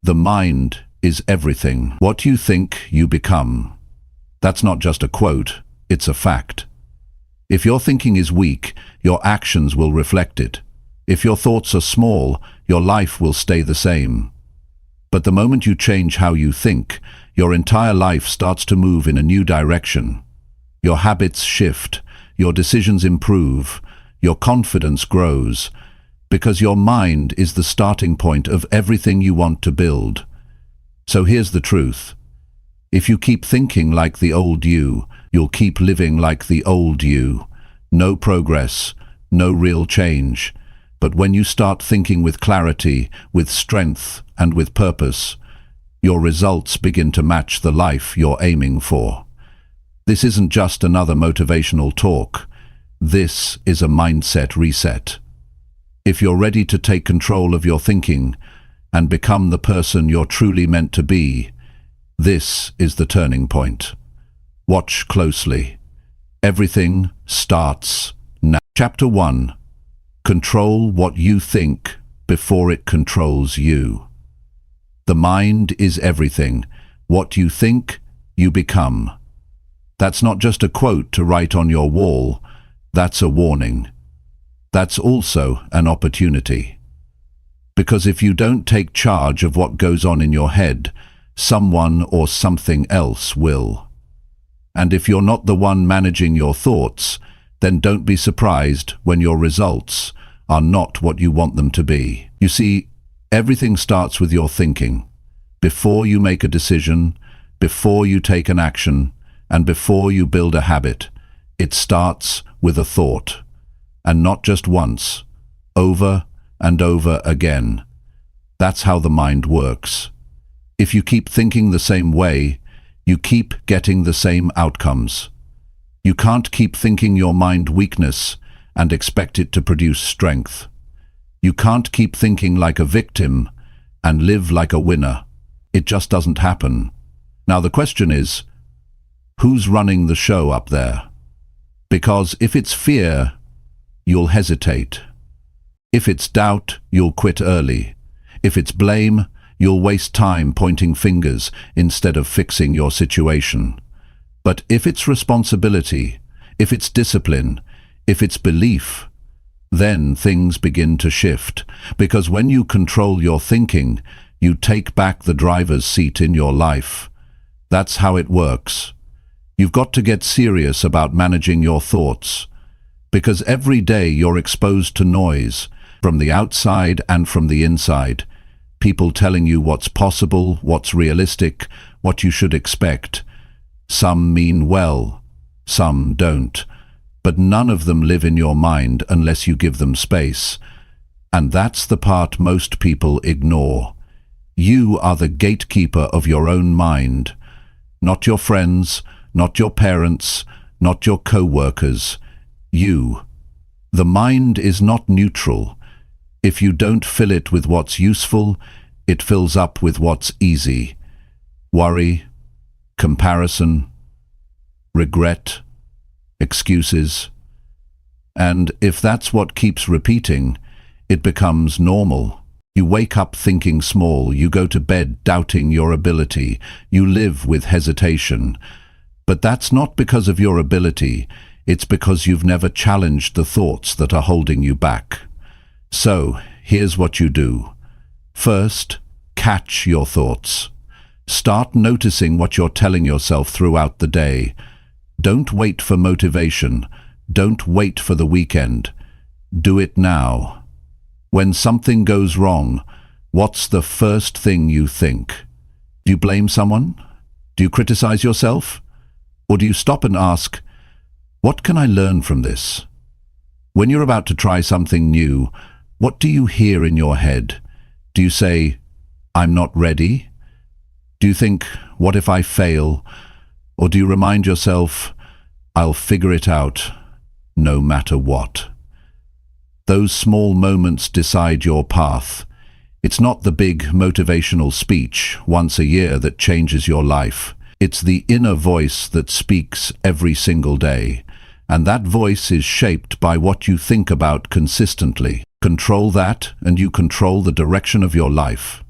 The mind is everything. What you think, you become. That's not just a quote, it's a fact. If your thinking is weak, your actions will reflect it. If your thoughts are small, your life will stay the same. But the moment you change how you think, your entire life starts to move in a new direction. Your habits shift, your decisions improve, your confidence grows, because your mind is the starting point of everything you want to build. So here's the truth. If you keep thinking like the old you, you'll keep living like the old you. No progress, no real change. But when you start thinking with clarity, with strength, and with purpose, your results begin to match the life you're aiming for. This isn't just another motivational talk. This is a mindset reset. If you're ready to take control of your thinking and become the person you're truly meant to be, this is the turning point. Watch closely. Everything starts now. Chapter 1. Control what you think before it controls you. The mind is everything. What you think, you become. That's not just a quote to write on your wall. That's a warning. That's also an opportunity. Because if you don't take charge of what goes on in your head, someone or something else will. And if you're not the one managing your thoughts, then don't be surprised when your results are not what you want them to be. You see, everything starts with your thinking. Before you make a decision, before you take an action, and before you build a habit, it starts with a thought. And not just once, over and over again. That's how the mind works. If you keep thinking the same way, you keep getting the same outcomes. You can't keep thinking your mind weakness and expect it to produce strength. You can't keep thinking like a victim and live like a winner. It just doesn't happen. Now the question is, who's running the show up there? Because if it's fear, you'll hesitate. If it's doubt, you'll quit early. If it's blame, you'll waste time pointing fingers instead of fixing your situation. But if it's responsibility, if it's discipline, if it's belief, then things begin to shift. Because when you control your thinking, you take back the driver's seat in your life. That's how it works. You've got to get serious about managing your thoughts. Because every day you're exposed to noise, from the outside and from the inside. People telling you what's possible, what's realistic, what you should expect. Some mean well, some don't. But none of them live in your mind unless you give them space. And that's the part most people ignore. You are the gatekeeper of your own mind. Not your friends, not your parents, not your co-workers. You. The mind is not neutral. If you don't fill it with what's useful, it fills up with what's easy. Worry, comparison, regret, excuses. And if that's what keeps repeating, it becomes normal. You wake up thinking small, you go to bed doubting your ability, you live with hesitation. But that's not because of your ability, it's because you've never challenged the thoughts that are holding you back. So, here's what you do. First, catch your thoughts. Start noticing what you're telling yourself throughout the day. Don't wait for motivation. Don't wait for the weekend. Do it now. When something goes wrong, what's the first thing you think? Do you blame someone? Do you criticize yourself? Or do you stop and ask, what can I learn from this? When you're about to try something new, what do you hear in your head? Do you say, I'm not ready? Do you think, what if I fail? Or do you remind yourself, I'll figure it out no matter what? Those small moments decide your path. It's not the big motivational speech once a year that changes your life. It's the inner voice that speaks every single day. And that voice is shaped by what you think about consistently. Control that, and you control the direction of your life.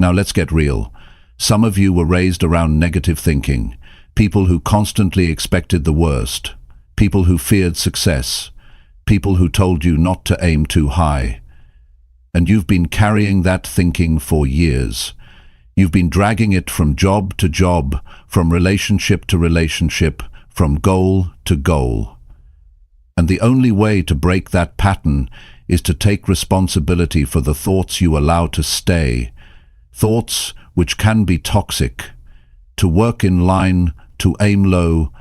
Now let's get real. Some of you were raised around negative thinking, people who constantly expected the worst, people who feared success, people who told you not to aim too high. And you've been carrying that thinking for years. You've been dragging it from job to job, from relationship to relationship, from goal to goal. And the only way to break that pattern is to take responsibility for the thoughts you allow to stay, thoughts which can be toxic, to work in line, to aim low.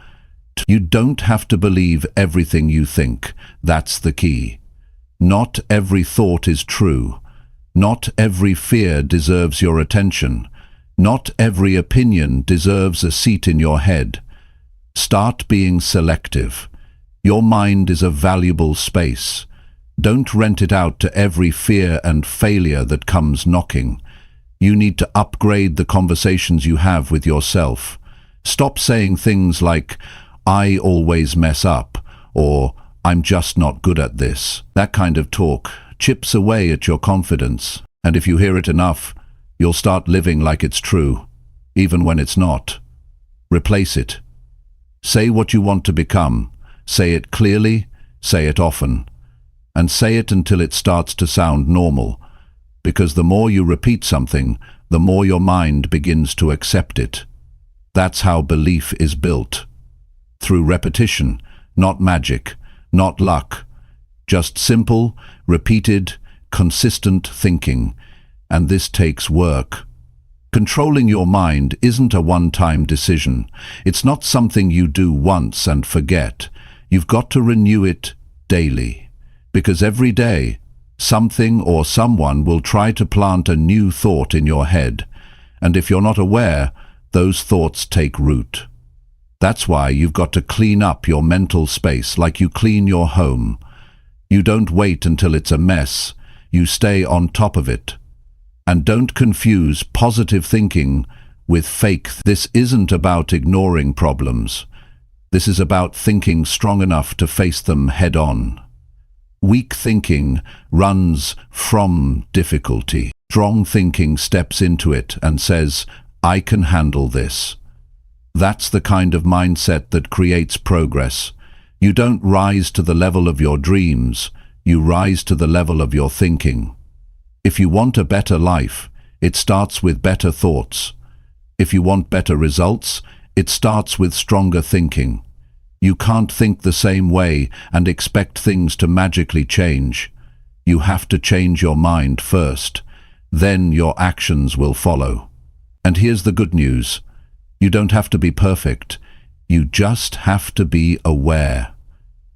You don't have to believe everything you think. That's the key. Not every thought is true. Not every fear deserves your attention. Not every opinion deserves a seat in your head. Start being selective. Your mind is a valuable space. Don't rent it out to every fear and failure that comes knocking. You need to upgrade the conversations you have with yourself. Stop saying things like, "I always mess up," or "I'm just not good at this." That kind of talk chips away at your confidence, and if you hear it enough, you'll start living like it's true, even when it's not. Replace it. Say what you want to become. Say it clearly, say it often, and say it until it starts to sound normal, because the more you repeat something, the more your mind begins to accept it. That's how belief is built. Through repetition, not magic, not luck, just simple, repeated, consistent thinking, and this takes work. Controlling your mind isn't a one-time decision. It's not something you do once and forget. You've got to renew it daily, because every day, something or someone will try to plant a new thought in your head, and if you're not aware, those thoughts take root. That's why you've got to clean up your mental space like you clean your home. You don't wait until it's a mess. You stay on top of it. And don't confuse positive thinking with fake. This isn't about ignoring problems. This is about thinking strong enough to face them head on. Weak thinking runs from difficulty. Strong thinking steps into it and says, "I can handle this." That's the kind of mindset that creates progress. You don't rise to the level of your dreams, you rise to the level of your thinking. If you want a better life, it starts with better thoughts. If you want better results, it starts with stronger thinking. You can't think the same way and expect things to magically change. You have to change your mind first. Then your actions will follow. And here's the good news. You don't have to be perfect. You just have to be aware.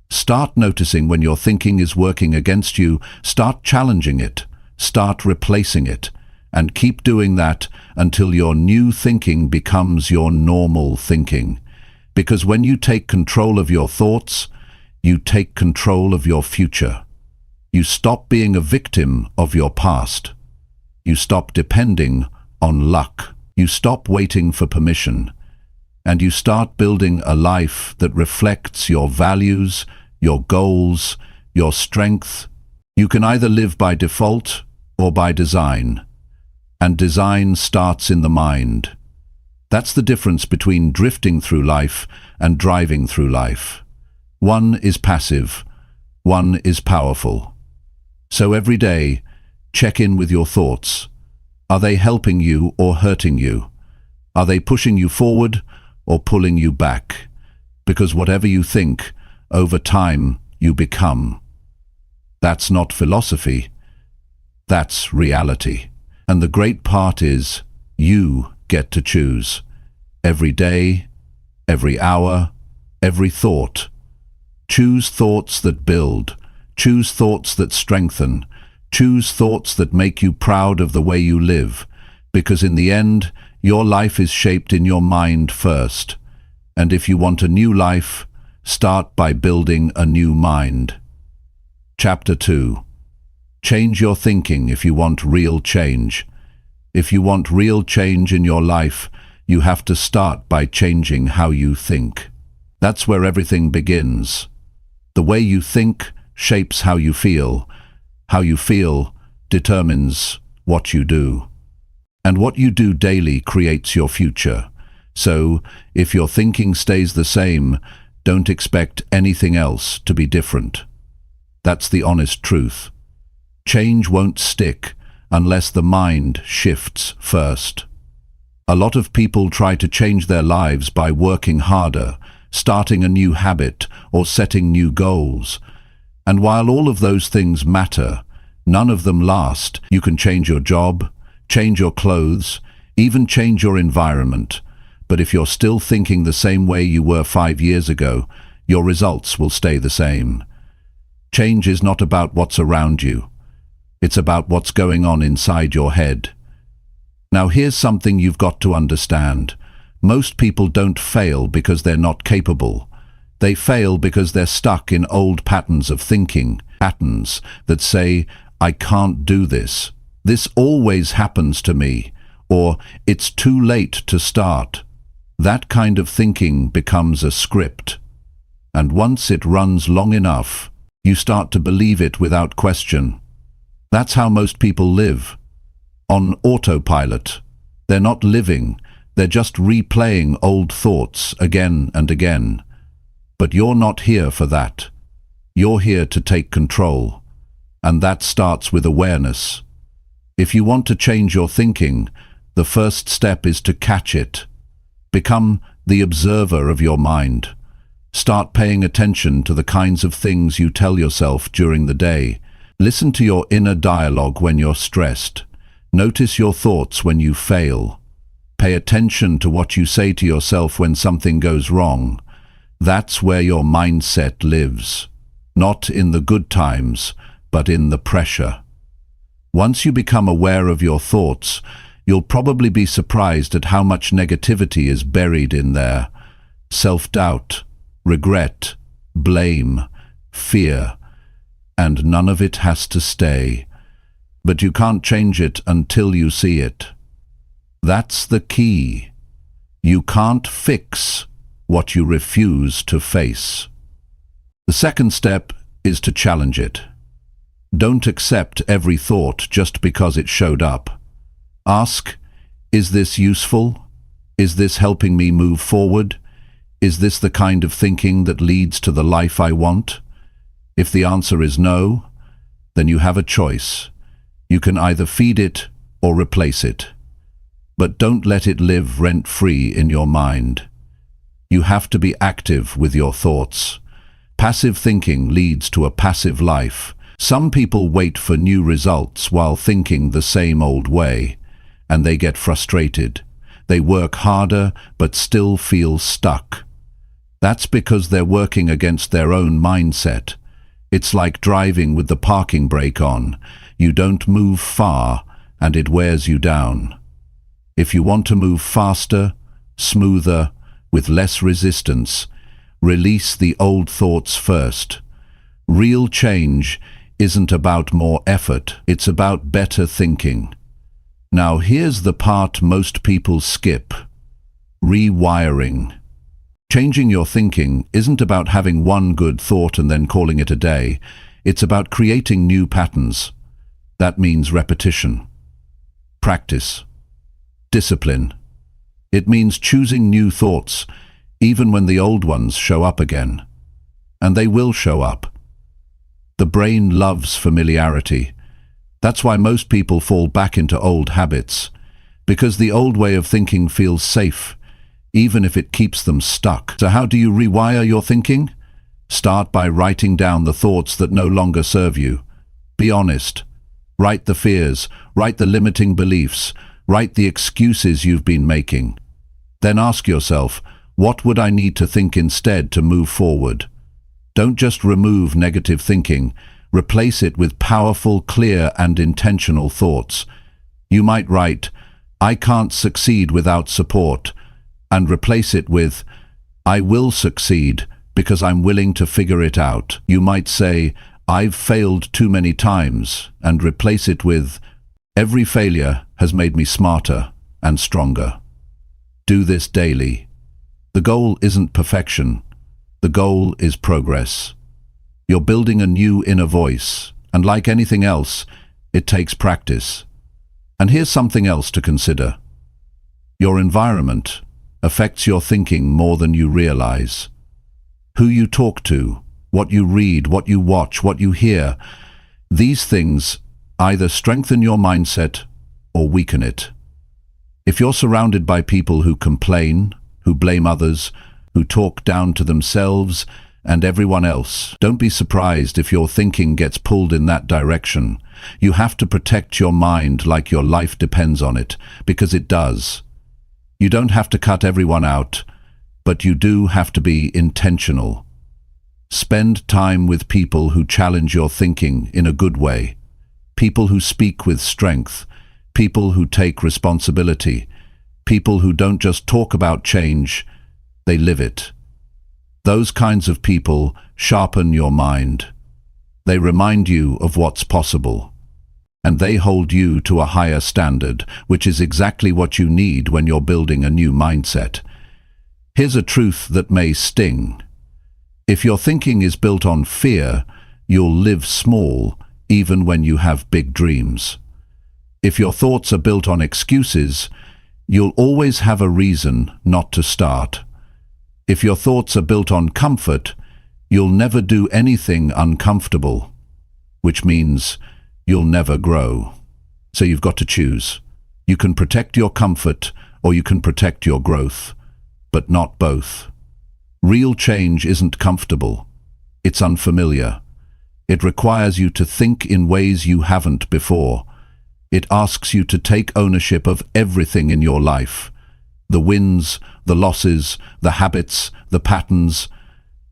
Start noticing when your thinking is working against you. Start challenging it. Start replacing it. And keep doing that until your new thinking becomes your normal thinking. Because when you take control of your thoughts, you take control of your future. You stop being a victim of your past. You stop depending on luck. You stop waiting for permission. And you start building a life that reflects your values, your goals, your strength. You can either live by default or by design. And design starts in the mind. That's the difference between drifting through life and driving through life. One is passive, one is powerful. So every day, check in with your thoughts. Are they helping you or hurting you? Are they pushing you forward or pulling you back? Because whatever you think, over time you become. That's not philosophy, that's reality. And the great part is, you get to choose. Every day, every hour, every thought. Choose thoughts that build. Choose thoughts that strengthen. Choose thoughts that make you proud of the way you live. Because in the end, your life is shaped in your mind first. And if you want a new life, start by building a new mind. Chapter 2. Change your thinking if you want real change. If you want real change in your life, you have to start by changing how you think. That's where everything begins. The way you think shapes how you feel. How you feel determines what you do. And what you do daily creates your future. So, if your thinking stays the same, don't expect anything else to be different. That's the honest truth. Change won't stick unless the mind shifts first. A lot of people try to change their lives by working harder, starting a new habit, or setting new goals. And while all of those things matter, none of them last. You can change your job, change your clothes, even change your environment. But if you're still thinking the same way you were 5 years ago, your results will stay the same. Change is not about what's around you. It's about what's going on inside your head. Now here's something you've got to understand. Most people don't fail because they're not capable. They fail because they're stuck in old patterns of thinking, patterns that say, "I can't do this. This always happens to me," or "It's too late to start." That kind of thinking becomes a script. And once it runs long enough, you start to believe it without question. That's how most people live. On autopilot. They're not living, they're just replaying old thoughts again and again. But you're not here for that. You're here to take control. And that starts with awareness. If you want to change your thinking, the first step is to catch it. Become the observer of your mind. Start paying attention to the kinds of things you tell yourself during the day. Listen to your inner dialogue when you're stressed. Notice your thoughts when you fail. Pay attention to what you say to yourself when something goes wrong. That's where your mindset lives. Not in the good times, but in the pressure. Once you become aware of your thoughts, you'll probably be surprised at how much negativity is buried in there. Self-doubt, regret, blame, fear, and none of it has to stay. But you can't change it until you see it. That's the key. You can't fix what you refuse to face. The second step is to challenge it. Don't accept every thought just because it showed up. Ask, is this useful? Is this helping me move forward? Is this the kind of thinking that leads to the life I want? If the answer is no, then you have a choice. You can either feed it or replace it. But don't let it live rent-free in your mind. You have to be active with your thoughts. Passive thinking leads to a passive life. Some people wait for new results while thinking the same old way, and they get frustrated. They work harder but still feel stuck. That's because they're working against their own mindset. It's like driving with the parking brake on. You don't move far, and it wears you down. If you want to move faster, smoother, with less resistance, release the old thoughts first. Real change isn't about more effort, it's about better thinking. Now here's the part most people skip. Rewiring. Changing your thinking isn't about having one good thought and then calling it a day. It's about creating new patterns. That means repetition, practice, discipline. It means choosing new thoughts, even when the old ones show up again. And they will show up. The brain loves familiarity. That's why most people fall back into old habits, because the old way of thinking feels safe, even if it keeps them stuck. So how do you rewire your thinking? Start by writing down the thoughts that no longer serve you. Be honest. Write the fears, write the limiting beliefs, write the excuses you've been making. Then ask yourself, what would I need to think instead to move forward? Don't just remove negative thinking, replace it with powerful, clear, and intentional thoughts. You might write, I can't succeed without support, and replace it with, I will succeed because I'm willing to figure it out. You might say, I've failed too many times, and replace it with, every failure has made me smarter and stronger. Do this daily. The goal isn't perfection. The goal is progress. You're building a new inner voice, and like anything else, it takes practice. And here's something else to consider. Your environment affects your thinking more than you realize. Who you talk to, what you read, what you watch, what you hear, these things either strengthen your mindset or weaken it. If you're surrounded by people who complain, who blame others, who talk down to themselves and everyone else, don't be surprised if your thinking gets pulled in that direction. You have to protect your mind like your life depends on it, because it does. You don't have to cut everyone out, but you do have to be intentional. Spend time with people who challenge your thinking in a good way. People who speak with strength. People who take responsibility. People who don't just talk about change, they live it. Those kinds of people sharpen your mind. They remind you of what's possible. And they hold you to a higher standard, which is exactly what you need when you're building a new mindset. Here's a truth that may sting. If your thinking is built on fear, you'll live small even when you have big dreams. If your thoughts are built on excuses, you'll always have a reason not to start. If your thoughts are built on comfort, you'll never do anything uncomfortable, which means you'll never grow. So you've got to choose. You can protect your comfort or you can protect your growth, but not both. Real change isn't comfortable. It's unfamiliar. It requires you to think in ways you haven't before. It asks you to take ownership of everything in your life. The wins, the losses, the habits, the patterns,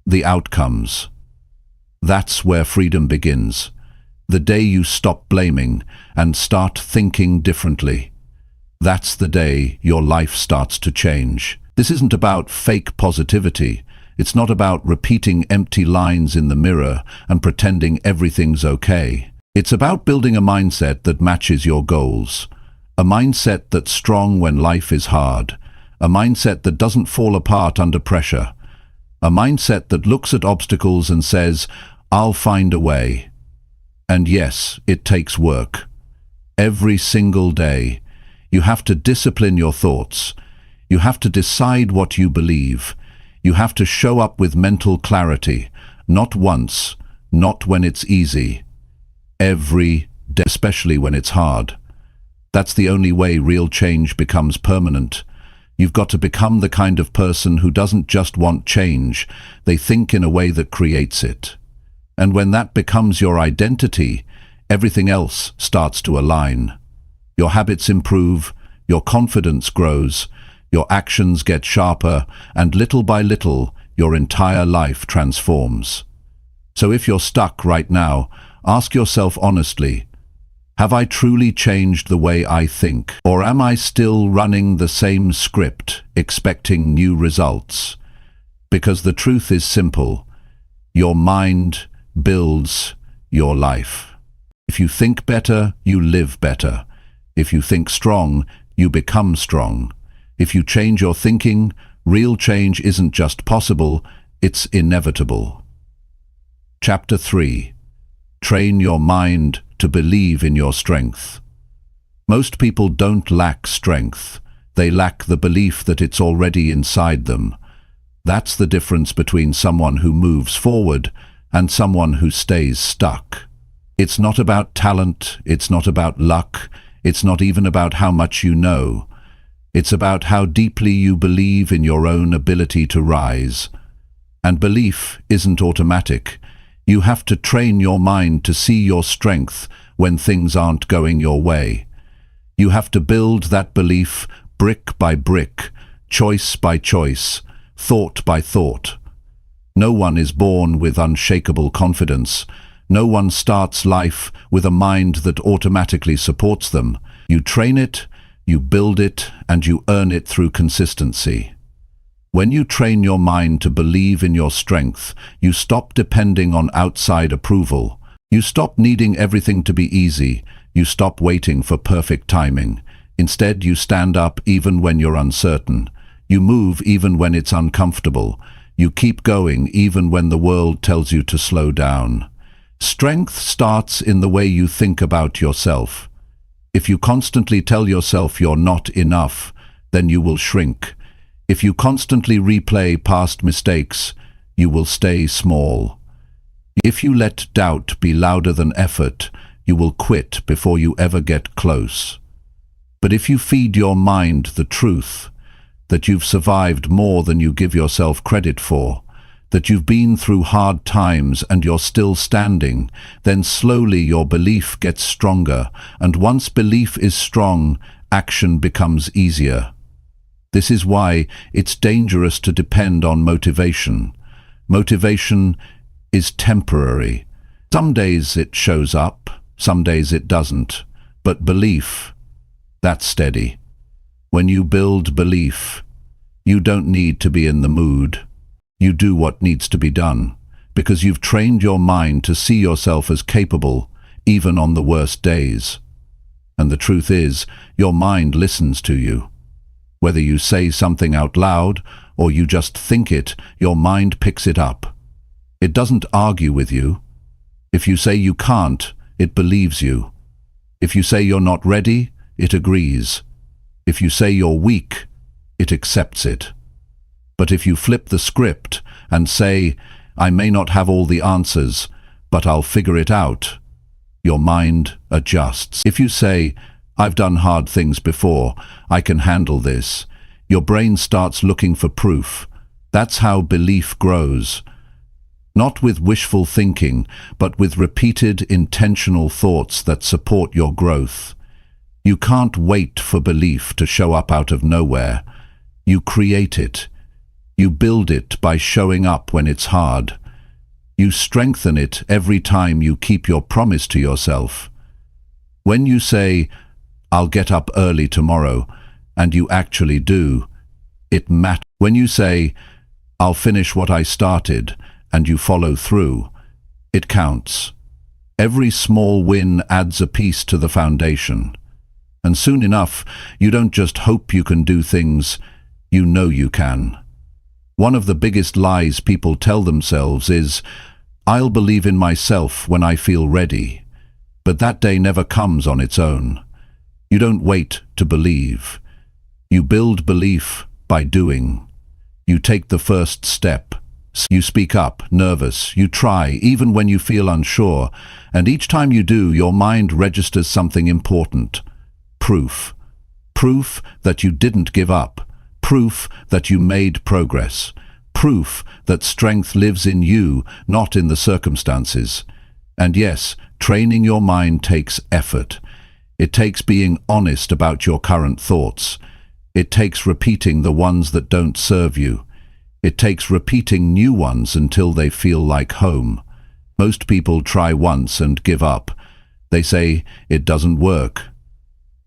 the outcomes. That's where freedom begins. The day you stop blaming and start thinking differently. That's the day your life starts to change. This isn't about fake positivity. It's not about repeating empty lines in the mirror and pretending everything's okay. It's about building a mindset that matches your goals. A mindset that's strong when life is hard. A mindset that doesn't fall apart under pressure. A mindset that looks at obstacles and says, "I'll find a way." And yes, it takes work. Every single day, you have to discipline your thoughts. You have to decide what you believe. You have to show up with mental clarity, not once, not when it's easy. Every day, especially when it's hard. That's the only way real change becomes permanent. You've got to become the kind of person who doesn't just want change, they think in a way that creates it. And when that becomes your identity, everything else starts to align. Your habits improve, your confidence grows, your actions get sharper, and little by little, your entire life transforms. So if you're stuck right now, ask yourself honestly, have I truly changed the way I think? Or am I still running the same script, expecting new results? Because the truth is simple. Your mind builds your life. If you think better, you live better. If you think strong, you become strong. If you change your thinking, real change isn't just possible, it's inevitable. Chapter 3. Train your mind to believe in your strength. Most people don't lack strength. They lack the belief that it's already inside them. That's the difference between someone who moves forward and someone who stays stuck. It's not about talent, it's not about luck, it's not even about how much you know. It's about how deeply you believe in your own ability to rise. And belief isn't automatic. You have to train your mind to see your strength when things aren't going your way. You have to build that belief brick by brick, choice by choice, thought by thought. No one is born with unshakable confidence. No one starts life with a mind that automatically supports them. You train it, you build it, and you earn it through consistency. When you train your mind to believe in your strength, you stop depending on outside approval. You stop needing everything to be easy. You stop waiting for perfect timing. Instead, you stand up even when you're uncertain. You move even when it's uncomfortable. You keep going even when the world tells you to slow down. Strength starts in the way you think about yourself. If you constantly tell yourself you're not enough, then you will shrink. If you constantly replay past mistakes, you will stay small. If you let doubt be louder than effort, you will quit before you ever get close. But if you feed your mind the truth, that you've survived more than you give yourself credit for, that you've been through hard times and you're still standing, then slowly your belief gets stronger, and once belief is strong, action becomes easier. This is why it's dangerous to depend on motivation. Motivation is temporary. Some days it shows up, some days it doesn't. But belief, that's steady. When you build belief, you don't need to be in the mood. You do what needs to be done, because you've trained your mind to see yourself as capable, even on the worst days. And the truth is, your mind listens to you. Whether you say something out loud or you just think it, your mind picks it up. It doesn't argue with you. If you say you can't, it believes you. If you say you're not ready, it agrees. If you say you're weak, it accepts it. But if you flip the script and say, I may not have all the answers, but I'll figure it out, your mind adjusts. If you say, I've done hard things before, I can handle this, your brain starts looking for proof. That's how belief grows. Not with wishful thinking, but with repeated intentional thoughts that support your growth. You can't wait for belief to show up out of nowhere. You create it. You build it by showing up when it's hard. You strengthen it every time you keep your promise to yourself. When you say, I'll get up early tomorrow, and you actually do, it matters. When you say, I'll finish what I started, and you follow through, it counts. Every small win adds a piece to the foundation. And soon enough, you don't just hope you can do things, you know you can. One of the biggest lies people tell themselves is, I'll believe in myself when I feel ready. But that day never comes on its own. You don't wait to believe. You build belief by doing. You take the first step. You speak up, nervous. You try, even when you feel unsure. And each time you do, your mind registers something important. Proof. Proof that you didn't give up. Proof that you made progress. Proof that strength lives in you, not in the circumstances. And yes, training your mind takes effort. It takes being honest about your current thoughts. It takes repeating the ones that don't serve you. It takes repeating new ones until they feel like home. Most people try once and give up. They say, it doesn't work.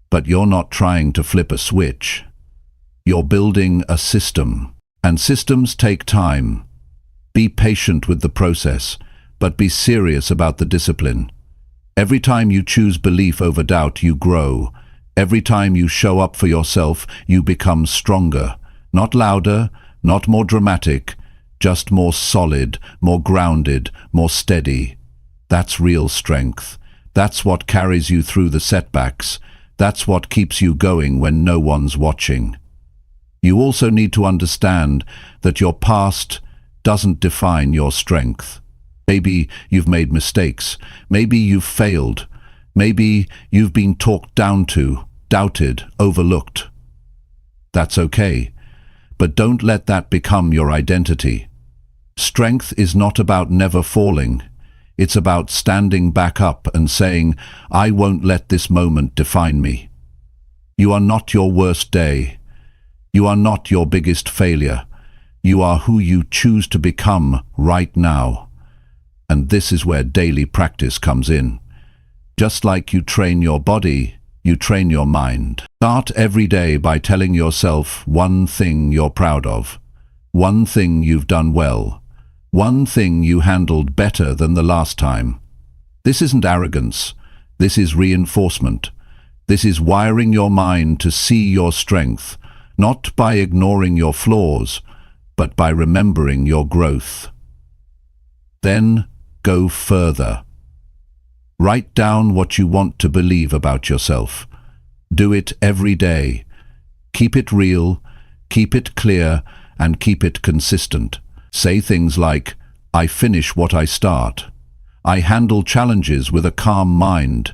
But you're not trying to flip a switch. You're building a system. And systems take time. Be patient with the process, but be serious about the discipline. Every time you choose belief over doubt, you grow. Every time you show up for yourself, you become stronger. Not louder, not more dramatic, just more solid, more grounded, more steady. That's real strength. That's what carries you through the setbacks. That's what keeps you going when no one's watching. You also need to understand that your past doesn't define your strength. Maybe you've made mistakes. Maybe you've failed. Maybe you've been talked down to, doubted, overlooked. That's okay. But don't let that become your identity. Strength is not about never falling. It's about standing back up and saying, I won't let this moment define me. You are not your worst day. You are not your biggest failure. You are who you choose to become right now. And this is where daily practice comes in. Just like you train your body, you train your mind. Start every day by telling yourself one thing you're proud of, one thing you've done well, one thing you handled better than the last time. This isn't arrogance. This is reinforcement. This is wiring your mind to see your strength, not by ignoring your flaws, but by remembering your growth. Then go further. Write down what you want to believe about yourself. Do it every day. Keep it real, keep it clear, and keep it consistent. Say things like, I finish what I start. I handle challenges with a calm mind.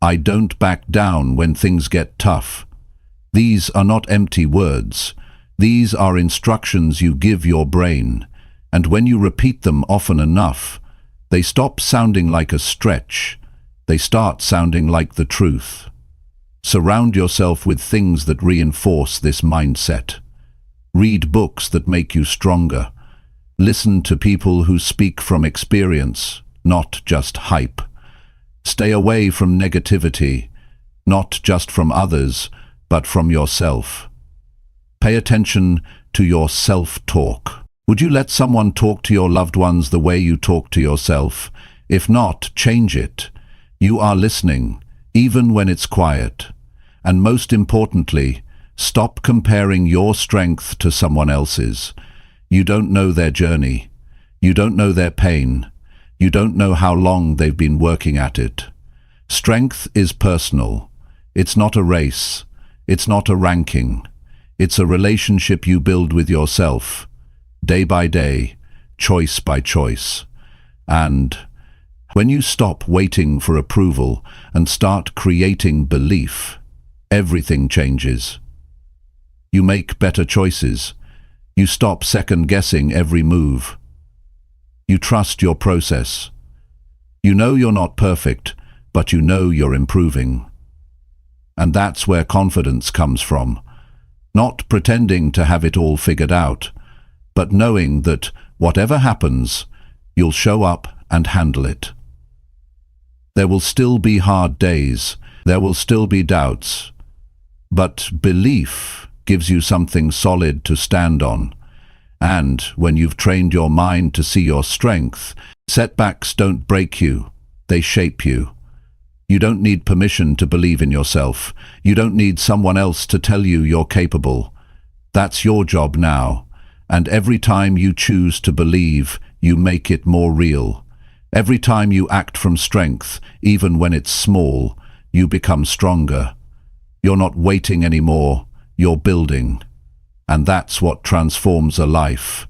I don't back down when things get tough. These are not empty words. These are instructions you give your brain, and when you repeat them often enough, they stop sounding like a stretch. They start sounding like the truth. Surround yourself with things that reinforce this mindset. Read books that make you stronger. Listen to people who speak from experience, not just hype. Stay away from negativity, not just from others, but from yourself. Pay attention to your self-talk. Would you let someone talk to your loved ones the way you talk to yourself? If not, change it. You are listening, even when it's quiet. And most importantly, stop comparing your strength to someone else's. You don't know their journey. You don't know their pain. You don't know how long they've been working at it. Strength is personal. It's not a race. It's not a ranking. It's a relationship you build with yourself, day by day, choice by choice. And when you stop waiting for approval and start creating belief, everything changes. You make better choices. You stop second-guessing every move. You trust your process. You know you're not perfect, but you know you're improving. And that's where confidence comes from. Not pretending to have it all figured out, but knowing that whatever happens, you'll show up and handle it. There will still be hard days. There will still be doubts. But belief gives you something solid to stand on. And when you've trained your mind to see your strength, setbacks don't break you, they shape you. You don't need permission to believe in yourself. You don't need someone else to tell you you're capable. That's your job now. And every time you choose to believe, you make it more real. Every time you act from strength, even when it's small, you become stronger. You're not waiting anymore, you're building. And that's what transforms a life.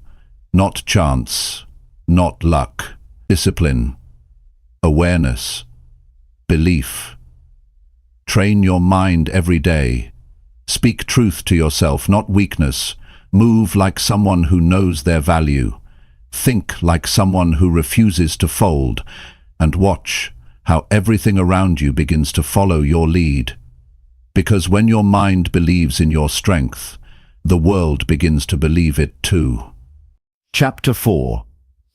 Not chance, not luck, discipline, awareness, belief. Train your mind every day. Speak truth to yourself, not weakness. Move like someone who knows their value. Think like someone who refuses to fold. And watch how everything around you begins to follow your lead. Because when your mind believes in your strength, the world begins to believe it too. Chapter 4.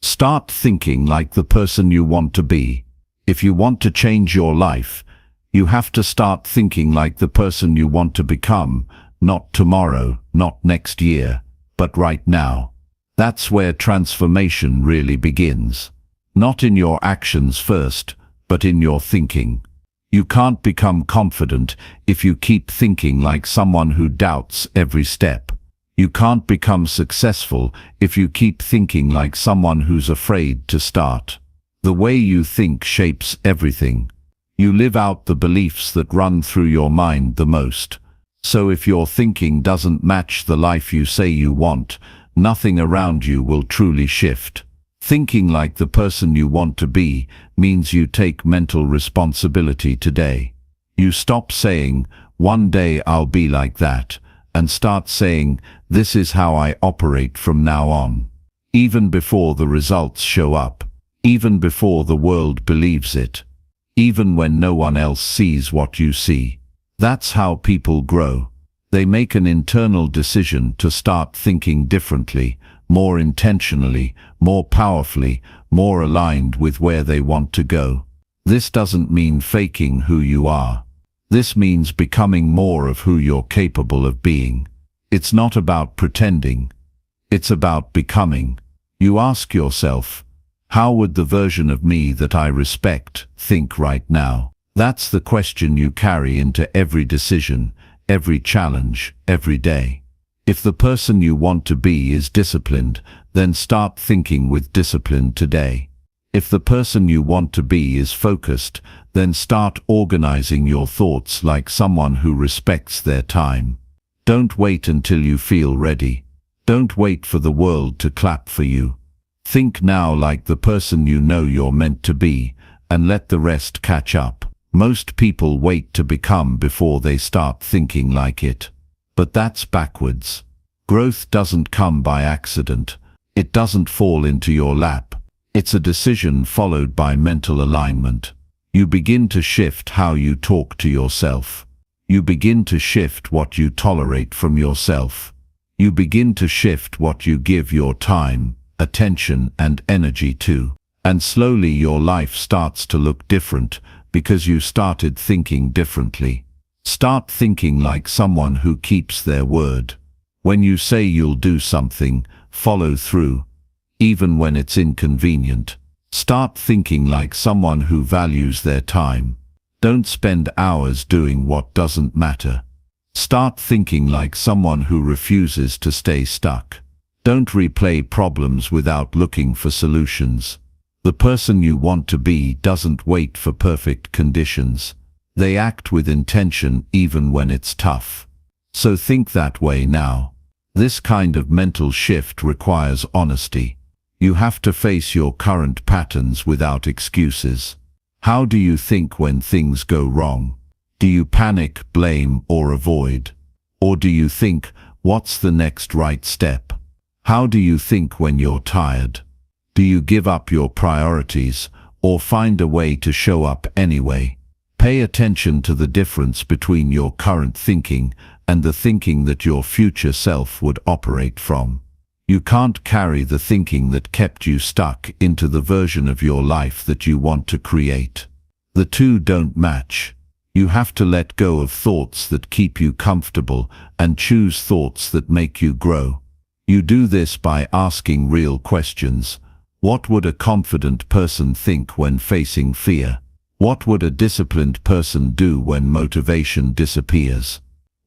Start thinking like the person you want to be. If you want to change your life, you have to start thinking like the person you want to become, not tomorrow, not next year, but right now. That's where transformation really begins. Not in your actions first, but in your thinking. You can't become confident if you keep thinking like someone who doubts every step. You can't become successful if you keep thinking like someone who's afraid to start. The way you think shapes everything. You live out the beliefs that run through your mind the most. So if your thinking doesn't match the life you say you want, nothing around you will truly shift. Thinking like the person you want to be means you take mental responsibility today. You stop saying, "One day I'll be like that," and start saying, "This is how I operate from now on." Even before the results show up. Even before the world believes it. Even when no one else sees what you see. That's how people grow. They make an internal decision to start thinking differently, more intentionally, more powerfully, more aligned with where they want to go. This doesn't mean faking who you are. This means becoming more of who you're capable of being. It's not about pretending. It's about becoming. You ask yourself, how would the version of me that I respect think right now? That's the question you carry into every decision, every challenge, every day. If the person you want to be is disciplined, then start thinking with discipline today. If the person you want to be is focused, then start organizing your thoughts like someone who respects their time. Don't wait until you feel ready. Don't wait for the world to clap for you. Think now like the person you know you're meant to be, and let the rest catch up. Most people wait to become before they start thinking like it. But that's backwards. Growth doesn't come by accident. It doesn't fall into your lap. It's a decision followed by mental alignment. You begin to shift how you talk to yourself. You begin to shift what you tolerate from yourself. You begin to shift what you give your time, attention, and energy to. And slowly your life starts to look different because you started thinking differently. Start thinking like someone who keeps their word. When you say you'll do something, follow through, even when it's inconvenient. Start thinking like someone who values their time. Don't spend hours doing what doesn't matter. Start thinking like someone who refuses to stay stuck. Don't replay problems without looking for solutions. The person you want to be doesn't wait for perfect conditions. They act with intention even when it's tough. So think that way now. This kind of mental shift requires honesty. You have to face your current patterns without excuses. How do you think when things go wrong? Do you panic, blame, or avoid? Or do you think, what's the next right step? How do you think when you're tired? Do you give up your priorities, or find a way to show up anyway? Pay attention to the difference between your current thinking and the thinking that your future self would operate from. You can't carry the thinking that kept you stuck into the version of your life that you want to create. The two don't match. You have to let go of thoughts that keep you comfortable and choose thoughts that make you grow. You do this by asking real questions. What would a confident person think when facing fear? What would a disciplined person do when motivation disappears?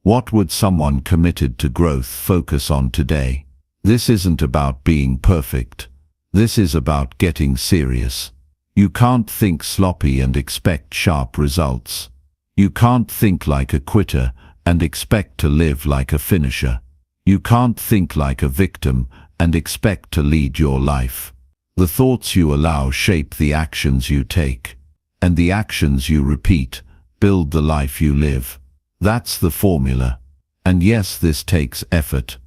What would someone committed to growth focus on today? This isn't about being perfect. This is about getting serious. You can't think sloppy and expect sharp results. You can't think like a quitter and expect to live like a finisher. You can't think like a victim and expect to lead your life. The thoughts you allow shape the actions you take, and the actions you repeat build the life you live. That's the formula. And yes, this takes effort.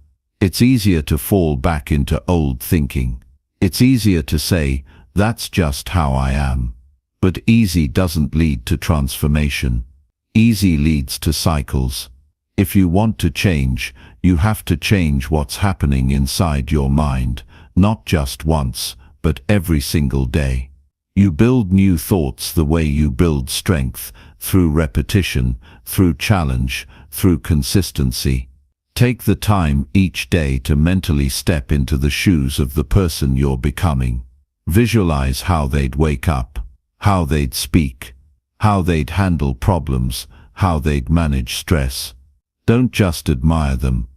It's easier to fall back into old thinking. It's easier to say, that's just how I am. But easy doesn't lead to transformation. Easy leads to cycles. If you want to change, you have to change what's happening inside your mind, not just once, but every single day. You build new thoughts the way you build strength, through repetition, through challenge, through consistency. Take the time each day to mentally step into the shoes of the person you're becoming. Visualize how they'd wake up, how they'd speak, how they'd handle problems, how they'd manage stress. Don't just admire them,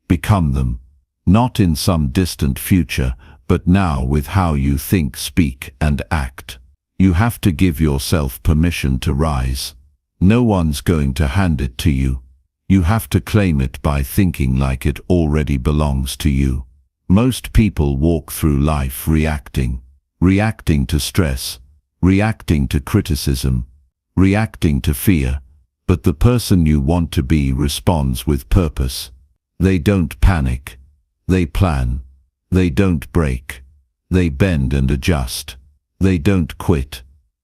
become them. Not in some distant future, but now with how you think, speak, and act. You have to give yourself permission to rise. No one's going to hand it to you. You have to claim it by thinking like it already belongs to you. Most people walk through life reacting to stress, reacting to criticism, reacting to fear. But the person you want to be responds with purpose. They don't panic. They plan. They don't break. They bend and adjust. They don't quit.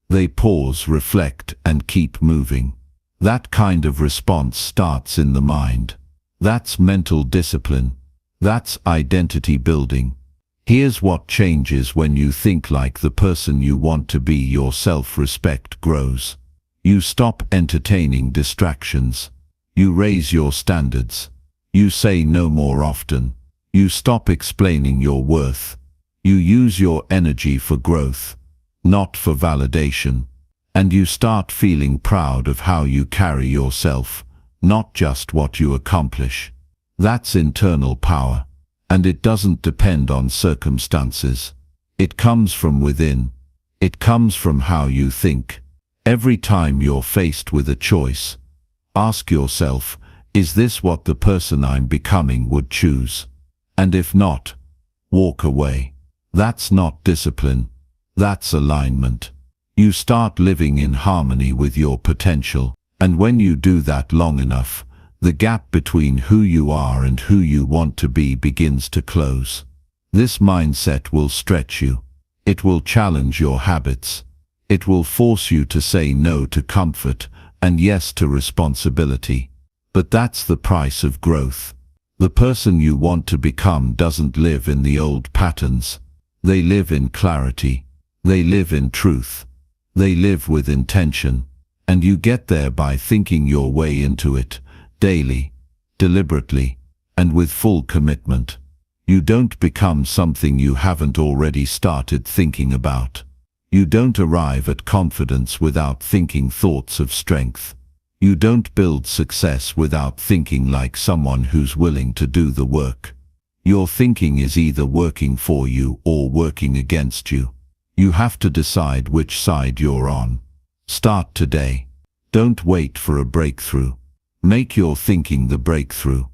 They pause, reflect, and keep moving. That kind of response starts in the mind. That's mental discipline. That's identity building. Here's what changes when you think like the person you want to be. Your self-respect grows. You stop entertaining distractions. You raise your standards. You say no more often. You stop explaining your worth. You use your energy for growth, not for validation. And you start feeling proud of how you carry yourself, not just what you accomplish. That's internal power, and it doesn't depend on circumstances. It comes from within. It comes from how you think. Every time you're faced with a choice, ask yourself, is this what the person I'm becoming would choose? And if not, walk away. That's not discipline. That's alignment. You start living in harmony with your potential, and when you do that long enough, the gap between who you are and who you want to be begins to close. This mindset will stretch you. It will challenge your habits. It will force you to say no to comfort and yes to responsibility. But that's the price of growth. The person you want to become doesn't live in the old patterns. They live in clarity. They live in truth. They live with intention. And you get there by thinking your way into it, daily, deliberately, and with full commitment. You don't become something you haven't already started thinking about. You don't arrive at confidence without thinking thoughts of strength. You don't build success without thinking like someone who's willing to do the work. Your thinking is either working for you or working against you. You have to decide which side you're on. Start today. Don't wait for a breakthrough. Make your thinking the breakthrough.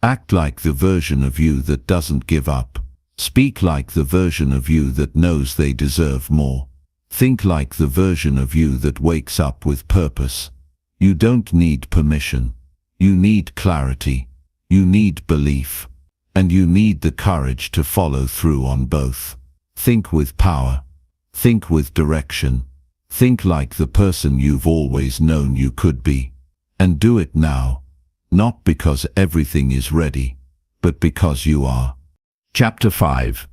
Act like the version of you that doesn't give up. Speak like the version of you that knows they deserve more. Think like the version of you that wakes up with purpose. You don't need permission. You need clarity. You need belief. And you need the courage to follow through on both. Think with power. Think with direction. Think like the person you've always known you could be. And do it now. Not because everything is ready, but because you are. Chapter 5.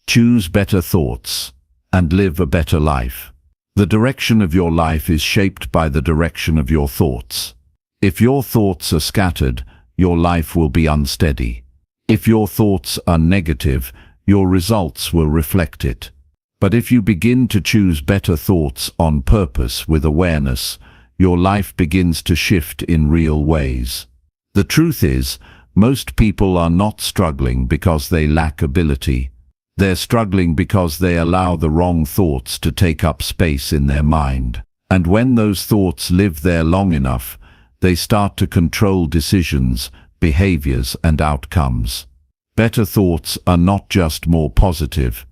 Choose better thoughts and live a better life. The direction of your life is shaped by the direction of your thoughts. If your thoughts are scattered, your life will be unsteady. If your thoughts are negative, your results will reflect it. But if you begin to choose better thoughts on purpose with awareness, your life begins to shift in real ways. The truth is, most people are not struggling because they lack ability. They're struggling because they allow the wrong thoughts to take up space in their mind. And when those thoughts live there long enough, they start to control decisions, behaviors, and outcomes. Better thoughts are not just more positive.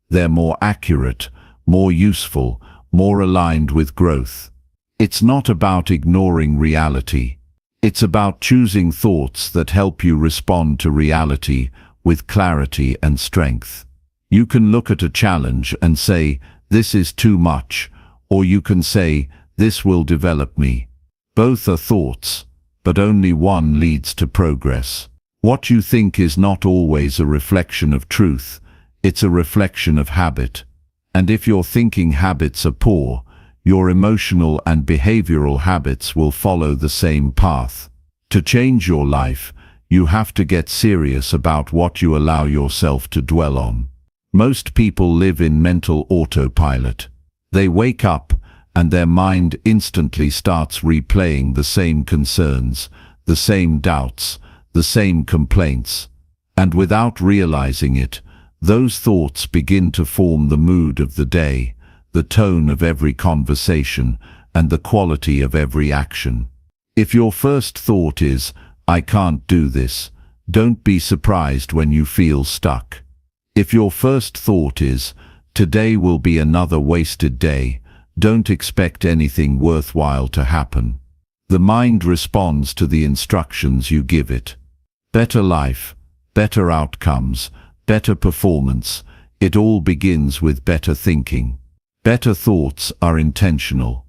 They're more accurate, more useful, more aligned with growth. It's not about ignoring reality. It's about choosing thoughts that help you respond to reality with clarity and strength. You can look at a challenge and say, "This is too much," or you can say, "This will develop me." Both are thoughts, but only one leads to progress. What you think is not always a reflection of truth. It's a reflection of habit. And if your thinking habits are poor, your emotional and behavioral habits will follow the same path. To change your life, you have to get serious about what you allow yourself to dwell on. Most people live in mental autopilot. They wake up and their mind instantly starts replaying the same concerns, the same doubts, the same complaints. And without realizing it, those thoughts begin to form the mood of the day, the tone of every conversation, and the quality of every action. If your first thought is, "I can't do this," don't be surprised when you feel stuck. If your first thought is, "Today will be another wasted day," don't expect anything worthwhile to happen. The mind responds to the instructions you give it. Better life, better outcomes, better performance, it all begins with better thinking. Better thoughts are intentional.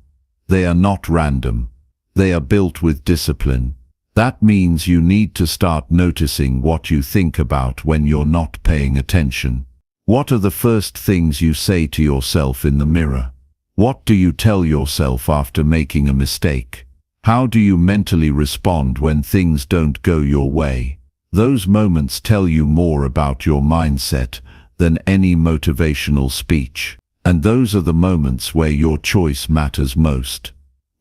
They are not random. They are built with discipline. That means you need to start noticing what you think about when you're not paying attention. What are the first things you say to yourself in the mirror? What do you tell yourself after making a mistake? How do you mentally respond when things don't go your way? Those moments tell you more about your mindset than any motivational speech. And those are the moments where your choice matters most.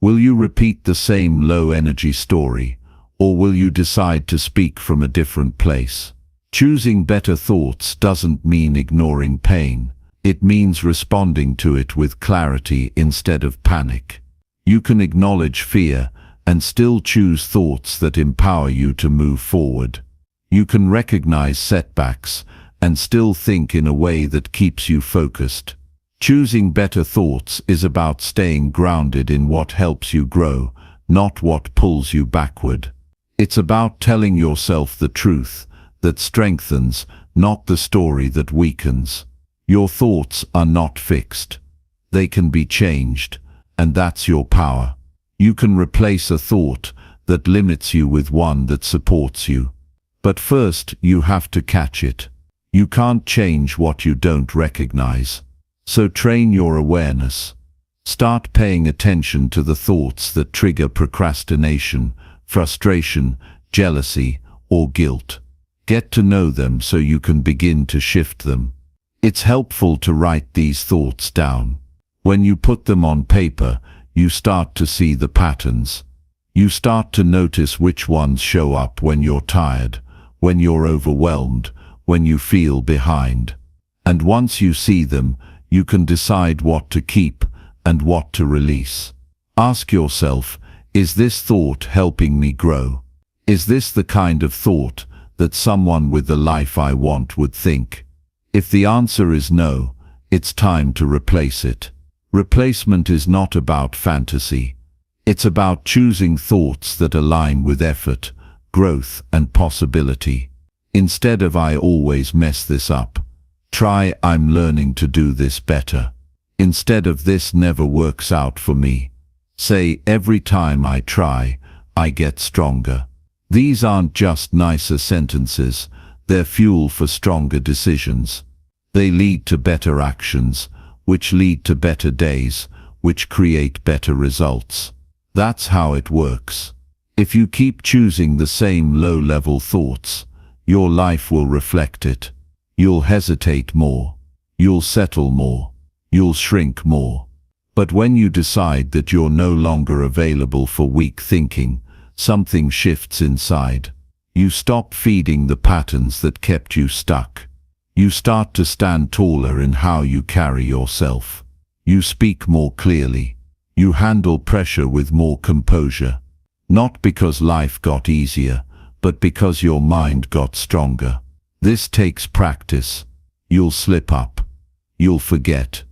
Will you repeat the same low-energy story, or will you decide to speak from a different place? Choosing better thoughts doesn't mean ignoring pain. It means responding to it with clarity instead of panic. You can acknowledge fear and still choose thoughts that empower you to move forward. You can recognize setbacks and still think in a way that keeps you focused. Choosing better thoughts is about staying grounded in what helps you grow, not what pulls you backward. It's about telling yourself the truth that strengthens, not the story that weakens. Your thoughts are not fixed. They can be changed, and that's your power. You can replace a thought that limits you with one that supports you. But first, you have to catch it. You can't change what you don't recognize. So train your awareness. Start paying attention to the thoughts that trigger procrastination, frustration, jealousy, or guilt. Get to know them so you can begin to shift them. It's helpful to write these thoughts down. When you put them on paper, you start to see the patterns. You start to notice which ones show up when you're tired, when you're overwhelmed, when you feel behind. And once you see them, you can decide what to keep and what to release. Ask yourself, is this thought helping me grow? Is this the kind of thought that someone with the life I want would think? If the answer is no, it's time to replace it. Replacement is not about fantasy. It's about choosing thoughts that align with effort, growth, and possibility. Instead of "I always mess this up," try "I'm learning to do this better." Instead of "this never works out for me," say "every time I try, I get stronger." These aren't just nicer sentences, they're fuel for stronger decisions. They lead to better actions, which lead to better days, which create better results. That's how it works. If you keep choosing the same low-level thoughts, your life will reflect it. You'll hesitate more. You'll settle more. You'll shrink more. But when you decide that you're no longer available for weak thinking, something shifts inside. You stop feeding the patterns that kept you stuck. You start to stand taller in how you carry yourself. You speak more clearly. You handle pressure with more composure. Not because life got easier, but because your mind got stronger. This takes practice. You'll slip up. You'll forget.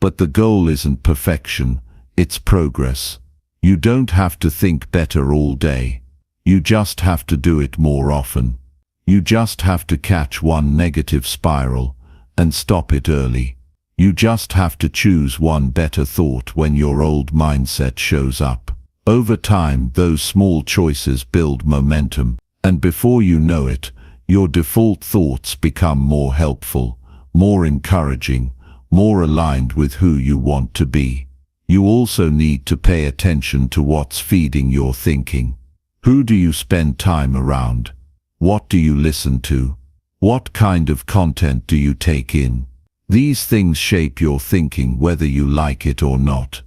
But the goal isn't perfection, it's progress. You don't have to think better all day. You just have to do it more often. You just have to catch one negative spiral and stop it early. You just have to choose one better thought when your old mindset shows up. Over time, those small choices build momentum, and before you know it, your default thoughts become more helpful, more encouraging, more aligned with who you want to be. You also need to pay attention to what's feeding your thinking. Who do you spend time around? What do you listen to? What kind of content do you take in? These things shape your thinking whether you like it or not.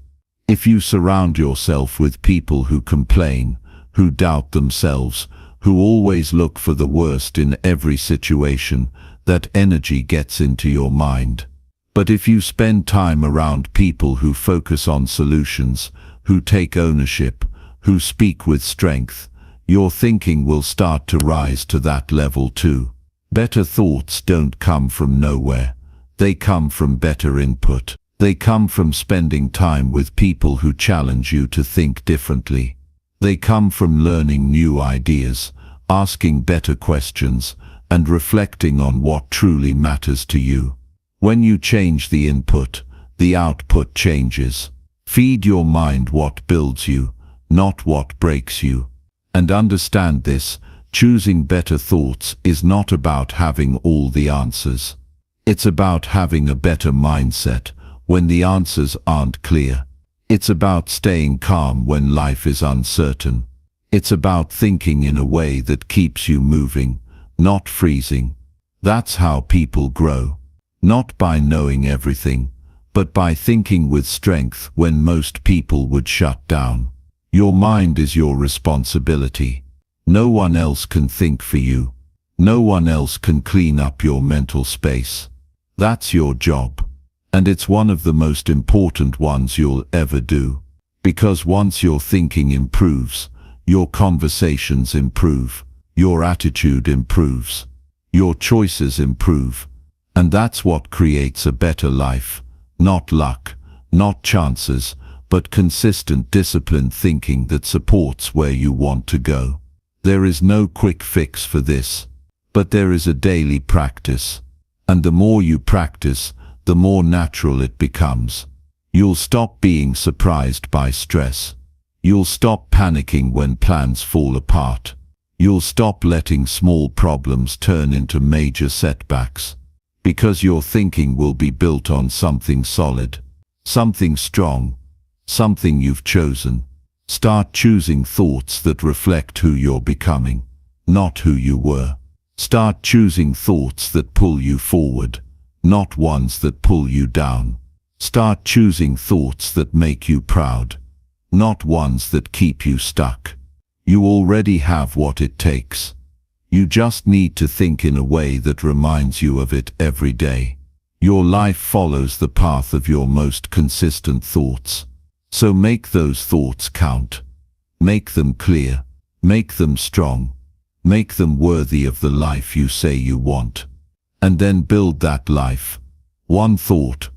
If you surround yourself with people who complain, who doubt themselves, who always look for the worst in every situation, that energy gets into your mind. But if you spend time around people who focus on solutions, who take ownership, who speak with strength, your thinking will start to rise to that level too. Better thoughts don't come from nowhere. They come from better input. They come from spending time with people who challenge you to think differently. They come from learning new ideas, asking better questions, and reflecting on what truly matters to you. When you change the input, the output changes. Feed your mind what builds you, not what breaks you. And understand this, choosing better thoughts is not about having all the answers. It's about having a better mindset when the answers aren't clear. It's about staying calm when life is uncertain. It's about thinking in a way that keeps you moving, not freezing. That's how people grow. Not by knowing everything, but by thinking with strength when most people would shut down. Your mind is your responsibility. No one else can think for you. No one else can clean up your mental space. That's your job. And it's one of the most important ones you'll ever do. Because once your thinking improves, your conversations improve, your attitude improves, your choices improve. And that's what creates a better life. Not luck, not chances, but consistent disciplined thinking that supports where you want to go. There is no quick fix for this, but there is a daily practice. And the more you practice, the more natural it becomes. You'll stop being surprised by stress. You'll stop panicking when plans fall apart. You'll stop letting small problems turn into major setbacks. Because your thinking will be built on something solid, something strong, something you've chosen. Start choosing thoughts that reflect who you're becoming, not who you were. Start choosing thoughts that pull you forward, not ones that pull you down. Start choosing thoughts that make you proud, not ones that keep you stuck. You already have what it takes. You just need to think in a way that reminds you of it every day. Your life follows the path of your most consistent thoughts. So make those thoughts count. Make them clear. Make them strong. Make them worthy of the life you say you want. And then build that life. One thought,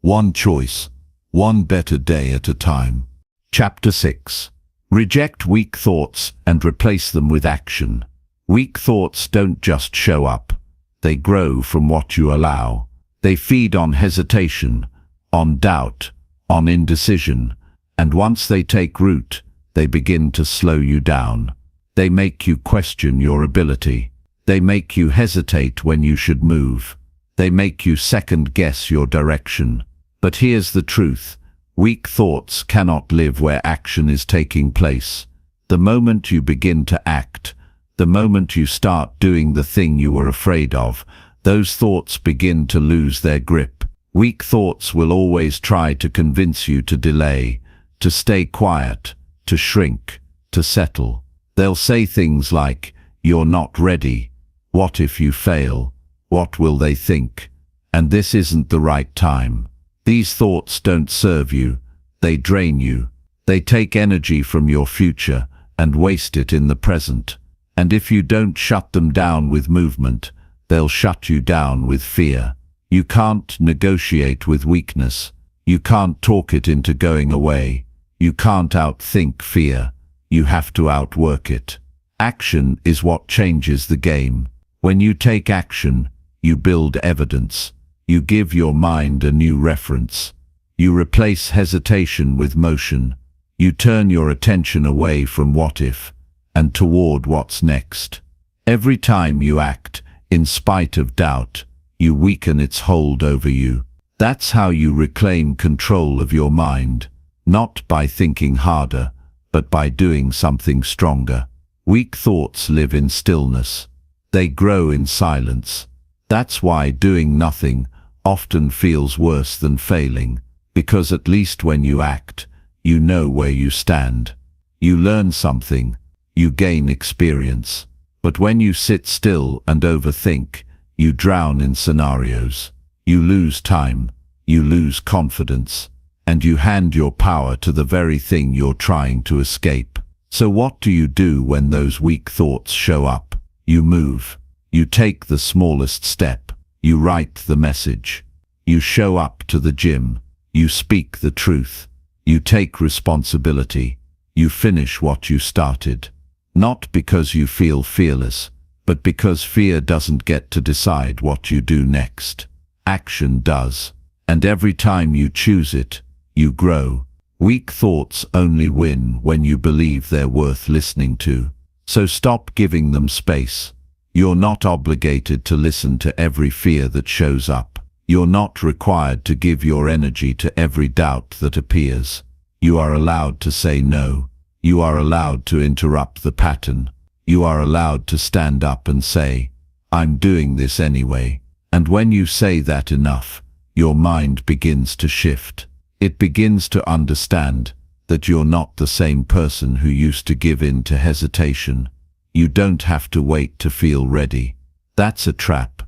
one choice, one better day at a time. Chapter 6. Reject weak thoughts and replace them with action. Weak thoughts don't just show up. They grow from what you allow. They feed on hesitation, on doubt, on indecision. And once they take root, they begin to slow you down. They make you question your ability. They make you hesitate when you should move. They make you second-guess your direction. But here's the truth. Weak thoughts cannot live where action is taking place. The moment you begin to act, the moment you start doing the thing you were afraid of, those thoughts begin to lose their grip. Weak thoughts will always try to convince you to delay, to stay quiet, to shrink, to settle. They'll say things like, "You're not ready. What if you fail? What will they think? And this isn't the right time." These thoughts don't serve you. They drain you. They take energy from your future and waste it in the present. And if you don't shut them down with movement, they'll shut you down with fear. You can't negotiate with weakness. You can't talk it into going away. You can't outthink fear. You have to outwork it. Action is what changes the game. When you take action, you build evidence. You give your mind a new reference. You replace hesitation with motion. You turn your attention away from what if and toward what's next. Every time you act, in spite of doubt, you weaken its hold over you. That's how you reclaim control of your mind, not by thinking harder, but by doing something stronger. Weak thoughts live in stillness. They grow in silence. That's why doing nothing often feels worse than failing, because at least when you act, you know where you stand. You learn something. You gain experience. But when you sit still and overthink, you drown in scenarios. You lose time. You lose confidence. And you hand your power to the very thing you're trying to escape. So what do you do when those weak thoughts show up? You move. You take the smallest step. You write the message. You show up to the gym. You speak the truth. You take responsibility. You finish what you started. Not because you feel fearless, but because fear doesn't get to decide what you do next. Action does. And every time you choose it, you grow. Weak thoughts only win when you believe they're worth listening to. So stop giving them space. You're not obligated to listen to every fear that shows up. You're not required to give your energy to every doubt that appears. You are allowed to say no. You are allowed to interrupt the pattern. You are allowed to stand up and say, "I'm doing this anyway." And when you say that enough, your mind begins to shift. It begins to understand that you're not the same person who used to give in to hesitation. You don't have to wait to feel ready. That's a trap.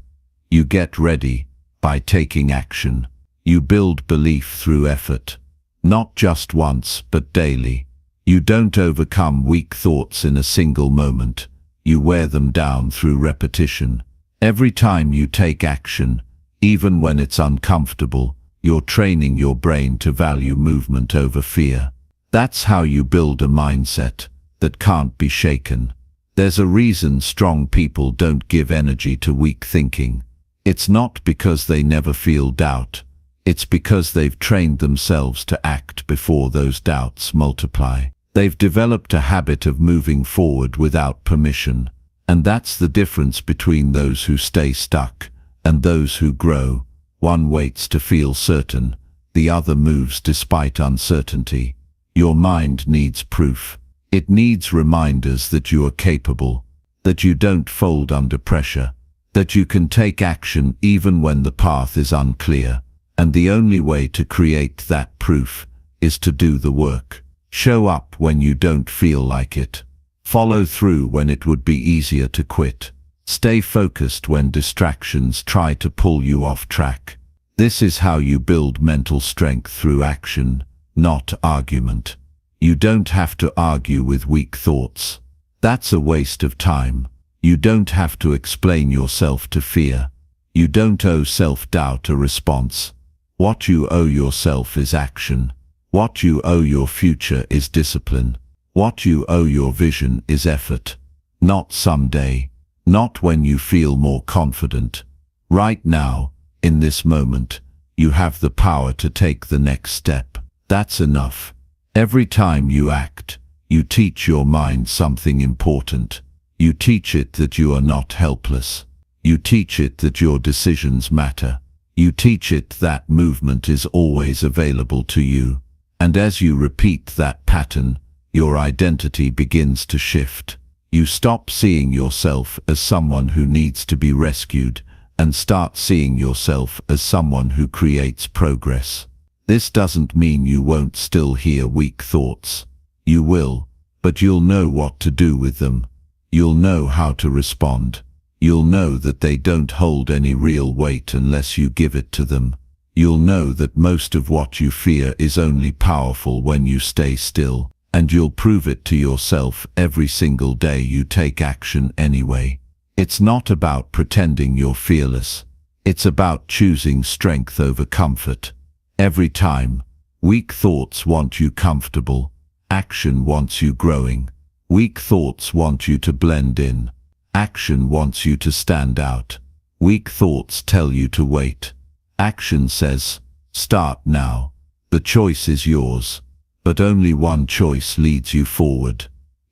You get ready by taking action. You build belief through effort, not just once, but daily. You don't overcome weak thoughts in a single moment. You wear them down through repetition. Every time you take action, even when it's uncomfortable, you're training your brain to value movement over fear. That's how you build a mindset that can't be shaken. There's a reason strong people don't give energy to weak thinking. It's not because they never feel doubt. It's because they've trained themselves to act before those doubts multiply. They've developed a habit of moving forward without permission. And that's the difference between those who stay stuck and those who grow. One waits to feel certain, the other moves despite uncertainty. Your mind needs proof. It needs reminders that you are capable, that you don't fold under pressure, that you can take action even when the path is unclear. And the only way to create that proof is to do the work. Show up when you don't feel like it. Follow through when it would be easier to quit. Stay focused when distractions try to pull you off track. This is how you build mental strength through action, not argument. You don't have to argue with weak thoughts. That's a waste of time. You don't have to explain yourself to fear. You don't owe self-doubt a response. What you owe yourself is action. What you owe your future is discipline. What you owe your vision is effort. Not someday. Not when you feel more confident. Right now, in this moment, you have the power to take the next step. That's enough. Every time you act, you teach your mind something important. You teach it that you are not helpless. You teach it that your decisions matter. You teach it that movement is always available to you. And as you repeat that pattern, your identity begins to shift. You stop seeing yourself as someone who needs to be rescued and start seeing yourself as someone who creates progress. This doesn't mean you won't still hear weak thoughts. You will, but you'll know what to do with them. You'll know how to respond. You'll know that they don't hold any real weight unless you give it to them. You'll know that most of what you fear is only powerful when you stay still, and you'll prove it to yourself every single day you take action anyway. It's not about pretending you're fearless. It's about choosing strength over comfort. Every time, weak thoughts want you comfortable. Action wants you growing. Weak thoughts want you to blend in. Action wants you to stand out. Weak thoughts tell you to wait. Action says, start now. The choice is yours, but only one choice leads you forward.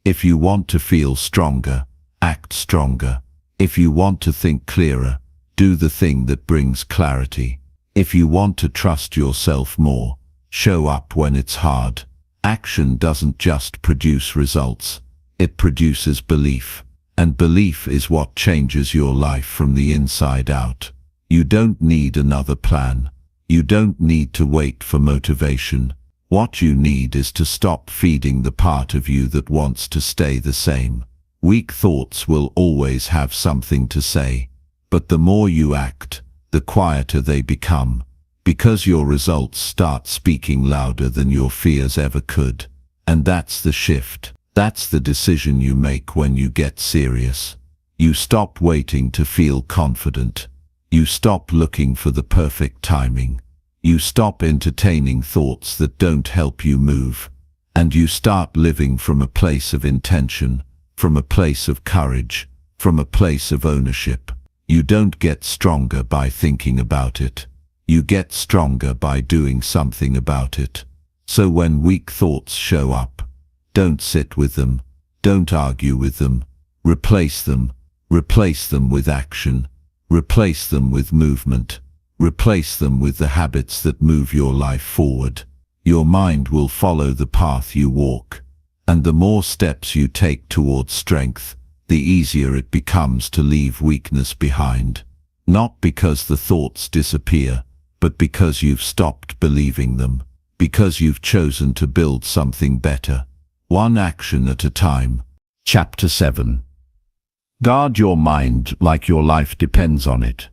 If you want to feel stronger, act stronger. If you want to think clearer, do the thing that brings clarity. If you want to trust yourself more, show up when it's hard. Action doesn't just produce results, it produces belief. And belief is what changes your life from the inside out. You don't need another plan. You don't need to wait for motivation. What you need is to stop feeding the part of you that wants to stay the same. Weak thoughts will always have something to say, but the more you act, the quieter they become, because your results start speaking louder than your fears ever could. And that's the shift. That's the decision you make when you get serious. You stop waiting to feel confident. You stop looking for the perfect timing. You stop entertaining thoughts that don't help you move. And you start living from a place of intention, from a place of courage, from a place of ownership. You don't get stronger by thinking about it. You get stronger by doing something about it. So when weak thoughts show up, don't sit with them. Don't argue with them. Replace them. Replace them with action. Replace them with movement. Replace them with the habits that move your life forward. Your mind will follow the path you walk. And the more steps you take towards strength, the easier it becomes to leave weakness behind. Not because the thoughts disappear, but because you've stopped believing them. Because you've chosen to build something better. One action at a time. Chapter 7. Guard your mind like your life depends on it.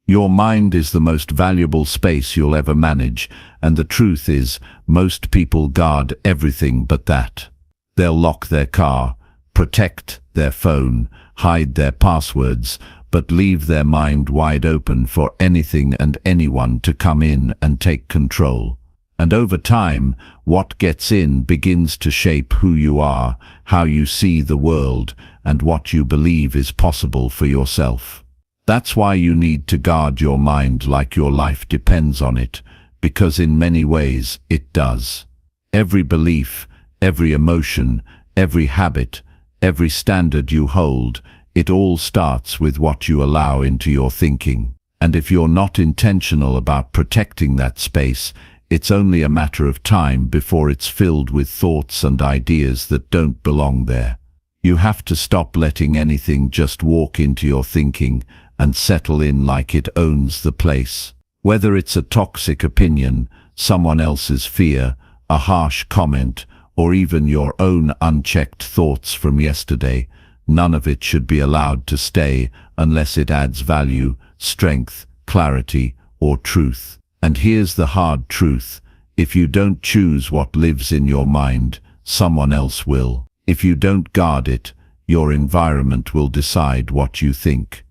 Your mind is the most valuable space you'll ever manage, and the truth is, most people guard everything but that. They'll lock their car, protect their phone, hide their passwords, but leave their mind wide open for anything and anyone to come in and take control. And over time, what gets in begins to shape who you are, how you see the world, and what you believe is possible for yourself. That's why you need to guard your mind like your life depends on it, because in many ways it does. Every belief, every emotion, every habit, every standard you hold, it all starts with what you allow into your thinking. And if you're not intentional about protecting that space, it's only a matter of time before it's filled with thoughts and ideas that don't belong there. You have to stop letting anything just walk into your thinking and settle in like it owns the place. Whether it's a toxic opinion, someone else's fear, a harsh comment, or even your own unchecked thoughts from yesterday, none of it should be allowed to stay unless it adds value, strength, clarity, or truth. And here's the hard truth: if you don't choose what lives in your mind, someone else will. If you don't guard it, your environment will decide what you think.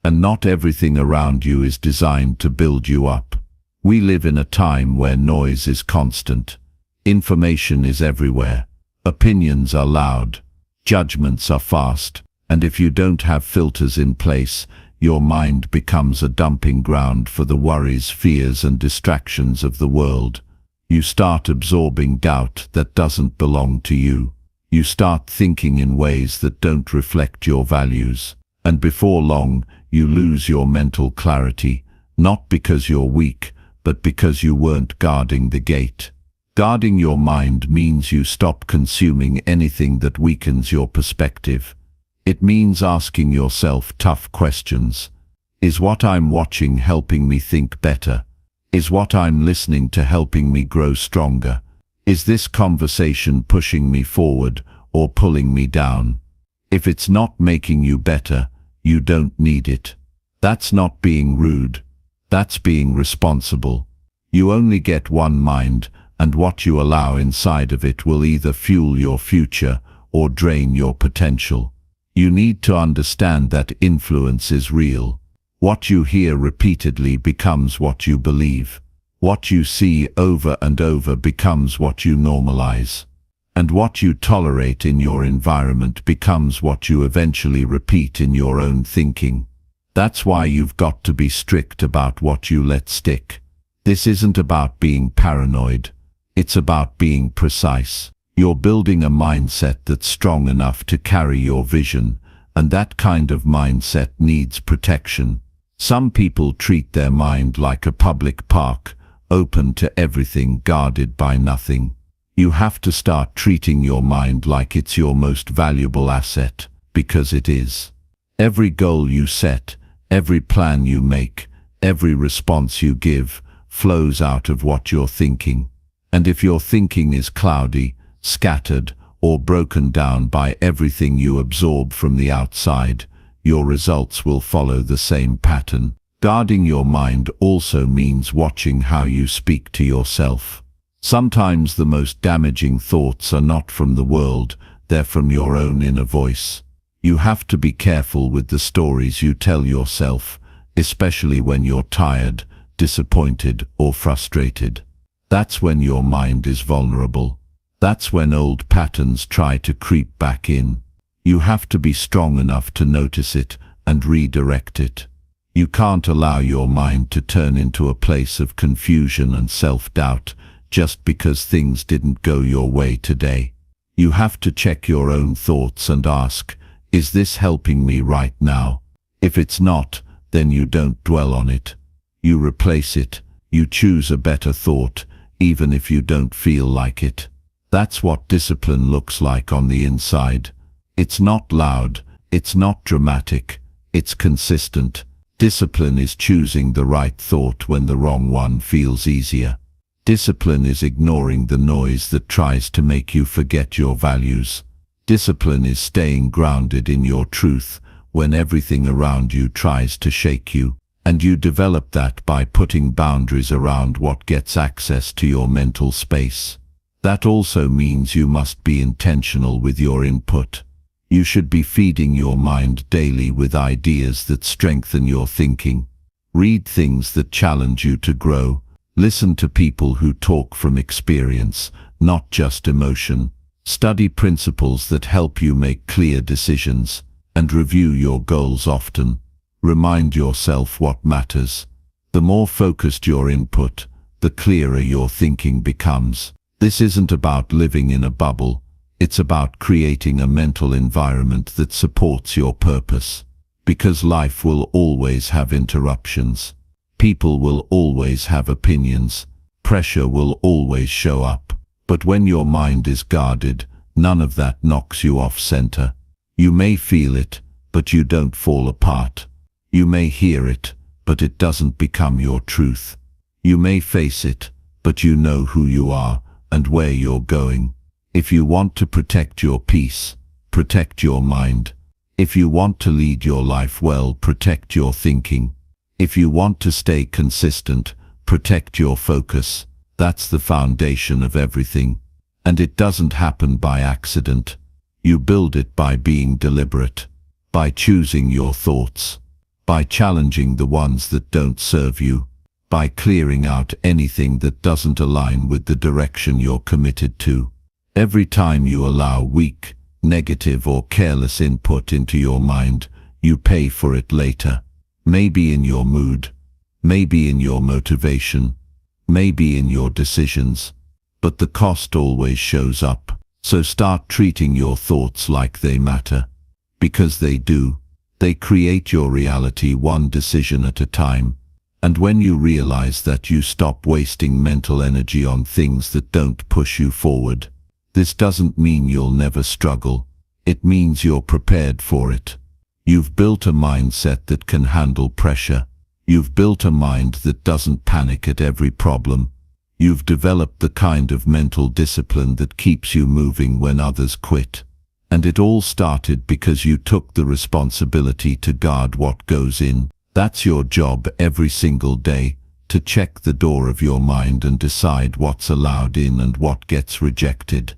And not everything around you is designed to build you up. We live in a time where noise is constant. Information is everywhere. Opinions are loud. Judgments are fast. And if you don't have filters in place, your mind becomes a dumping ground for the worries, fears, and distractions of the world. You start absorbing doubt that doesn't belong to you. You start thinking in ways that don't reflect your values. And before long, you lose your mental clarity, not because you're weak, but because you weren't guarding the gate. Guarding your mind means you stop consuming anything that weakens your perspective. It means asking yourself tough questions. Is what I'm watching helping me think better? Is what I'm listening to helping me grow stronger? Is this conversation pushing me forward or pulling me down? If it's not making you better, you don't need it. That's not being rude. That's being responsible. You only get one mind, and what you allow inside of it will either fuel your future or drain your potential. You need to understand that influence is real. What you hear repeatedly becomes what you believe. What you see over and over becomes what you normalize. And what you tolerate in your environment becomes what you eventually repeat in your own thinking. That's why you've got to be strict about what you let stick. This isn't about being paranoid. It's about being precise. You're building a mindset that's strong enough to carry your vision, and that kind of mindset needs protection. Some people treat their mind like a public park, open to everything, guarded by nothing. You have to start treating your mind like it's your most valuable asset, because it is. Every goal you set, every plan you make, every response you give, flows out of what you're thinking. And if your thinking is cloudy, scattered, or broken down by everything you absorb from the outside, your results will follow the same pattern. Guarding your mind also means watching how you speak to yourself. Sometimes the most damaging thoughts are not from the world, they're from your own inner voice. You have to be careful with the stories you tell yourself, especially when you're tired, disappointed, or frustrated. That's when your mind is vulnerable. That's when old patterns try to creep back in. You have to be strong enough to notice it and redirect it. You can't allow your mind to turn into a place of confusion and self-doubt just because things didn't go your way today. You have to check your own thoughts and ask, is this helping me right now? If it's not, then you don't dwell on it. You replace it. You choose a better thought, even if you don't feel like it. That's what discipline looks like on the inside. It's not loud, it's not dramatic, it's consistent. Discipline is choosing the right thought when the wrong one feels easier. Discipline is ignoring the noise that tries to make you forget your values. Discipline is staying grounded in your truth when everything around you tries to shake you. And you develop that by putting boundaries around what gets access to your mental space. That also means you must be intentional with your input. You should be feeding your mind daily with ideas that strengthen your thinking. Read things that challenge you to grow. Listen to people who talk from experience, not just emotion. Study principles that help you make clear decisions, and review your goals often. Remind yourself what matters. The more focused your input, the clearer your thinking becomes. This isn't about living in a bubble. It's about creating a mental environment that supports your purpose. Because life will always have interruptions. People will always have opinions. Pressure will always show up. But when your mind is guarded, none of that knocks you off center. You may feel it, but you don't fall apart. You may hear it, but it doesn't become your truth. You may face it, but you know who you are and where you're going. If you want to protect your peace, protect your mind. If you want to lead your life well, protect your thinking. If you want to stay consistent, protect your focus. That's the foundation of everything. And it doesn't happen by accident. You build it by being deliberate, by choosing your thoughts, by challenging the ones that don't serve you, by clearing out anything that doesn't align with the direction you're committed to. Every time you allow weak, negative or careless input into your mind, you pay for it later. Maybe in your mood, maybe in your motivation, maybe in your decisions, but the cost always shows up. So start treating your thoughts like they matter. Because they do. They create your reality one decision at a time. And when you realize that, you stop wasting mental energy on things that don't push you forward. This doesn't mean you'll never struggle. It means you're prepared for it. You've built a mindset that can handle pressure. You've built a mind that doesn't panic at every problem. You've developed the kind of mental discipline that keeps you moving when others quit. And it all started because you took the responsibility to guard what goes in. That's your job every single day, to check the door of your mind and decide what's allowed in and what gets rejected.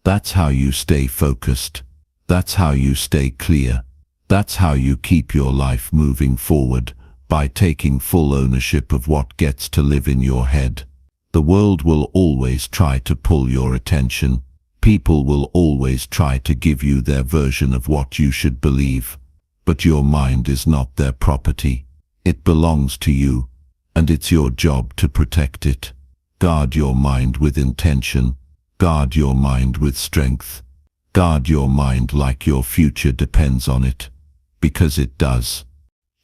That's how you stay focused. That's how you stay clear. That's how you keep your life moving forward, by taking full ownership of what gets to live in your head. The world will always try to pull your attention. People will always try to give you their version of what you should believe. But your mind is not their property. It belongs to you, and it's your job to protect it. Guard your mind with intention. Guard your mind with strength. Guard your mind like your future depends on it. Because it does.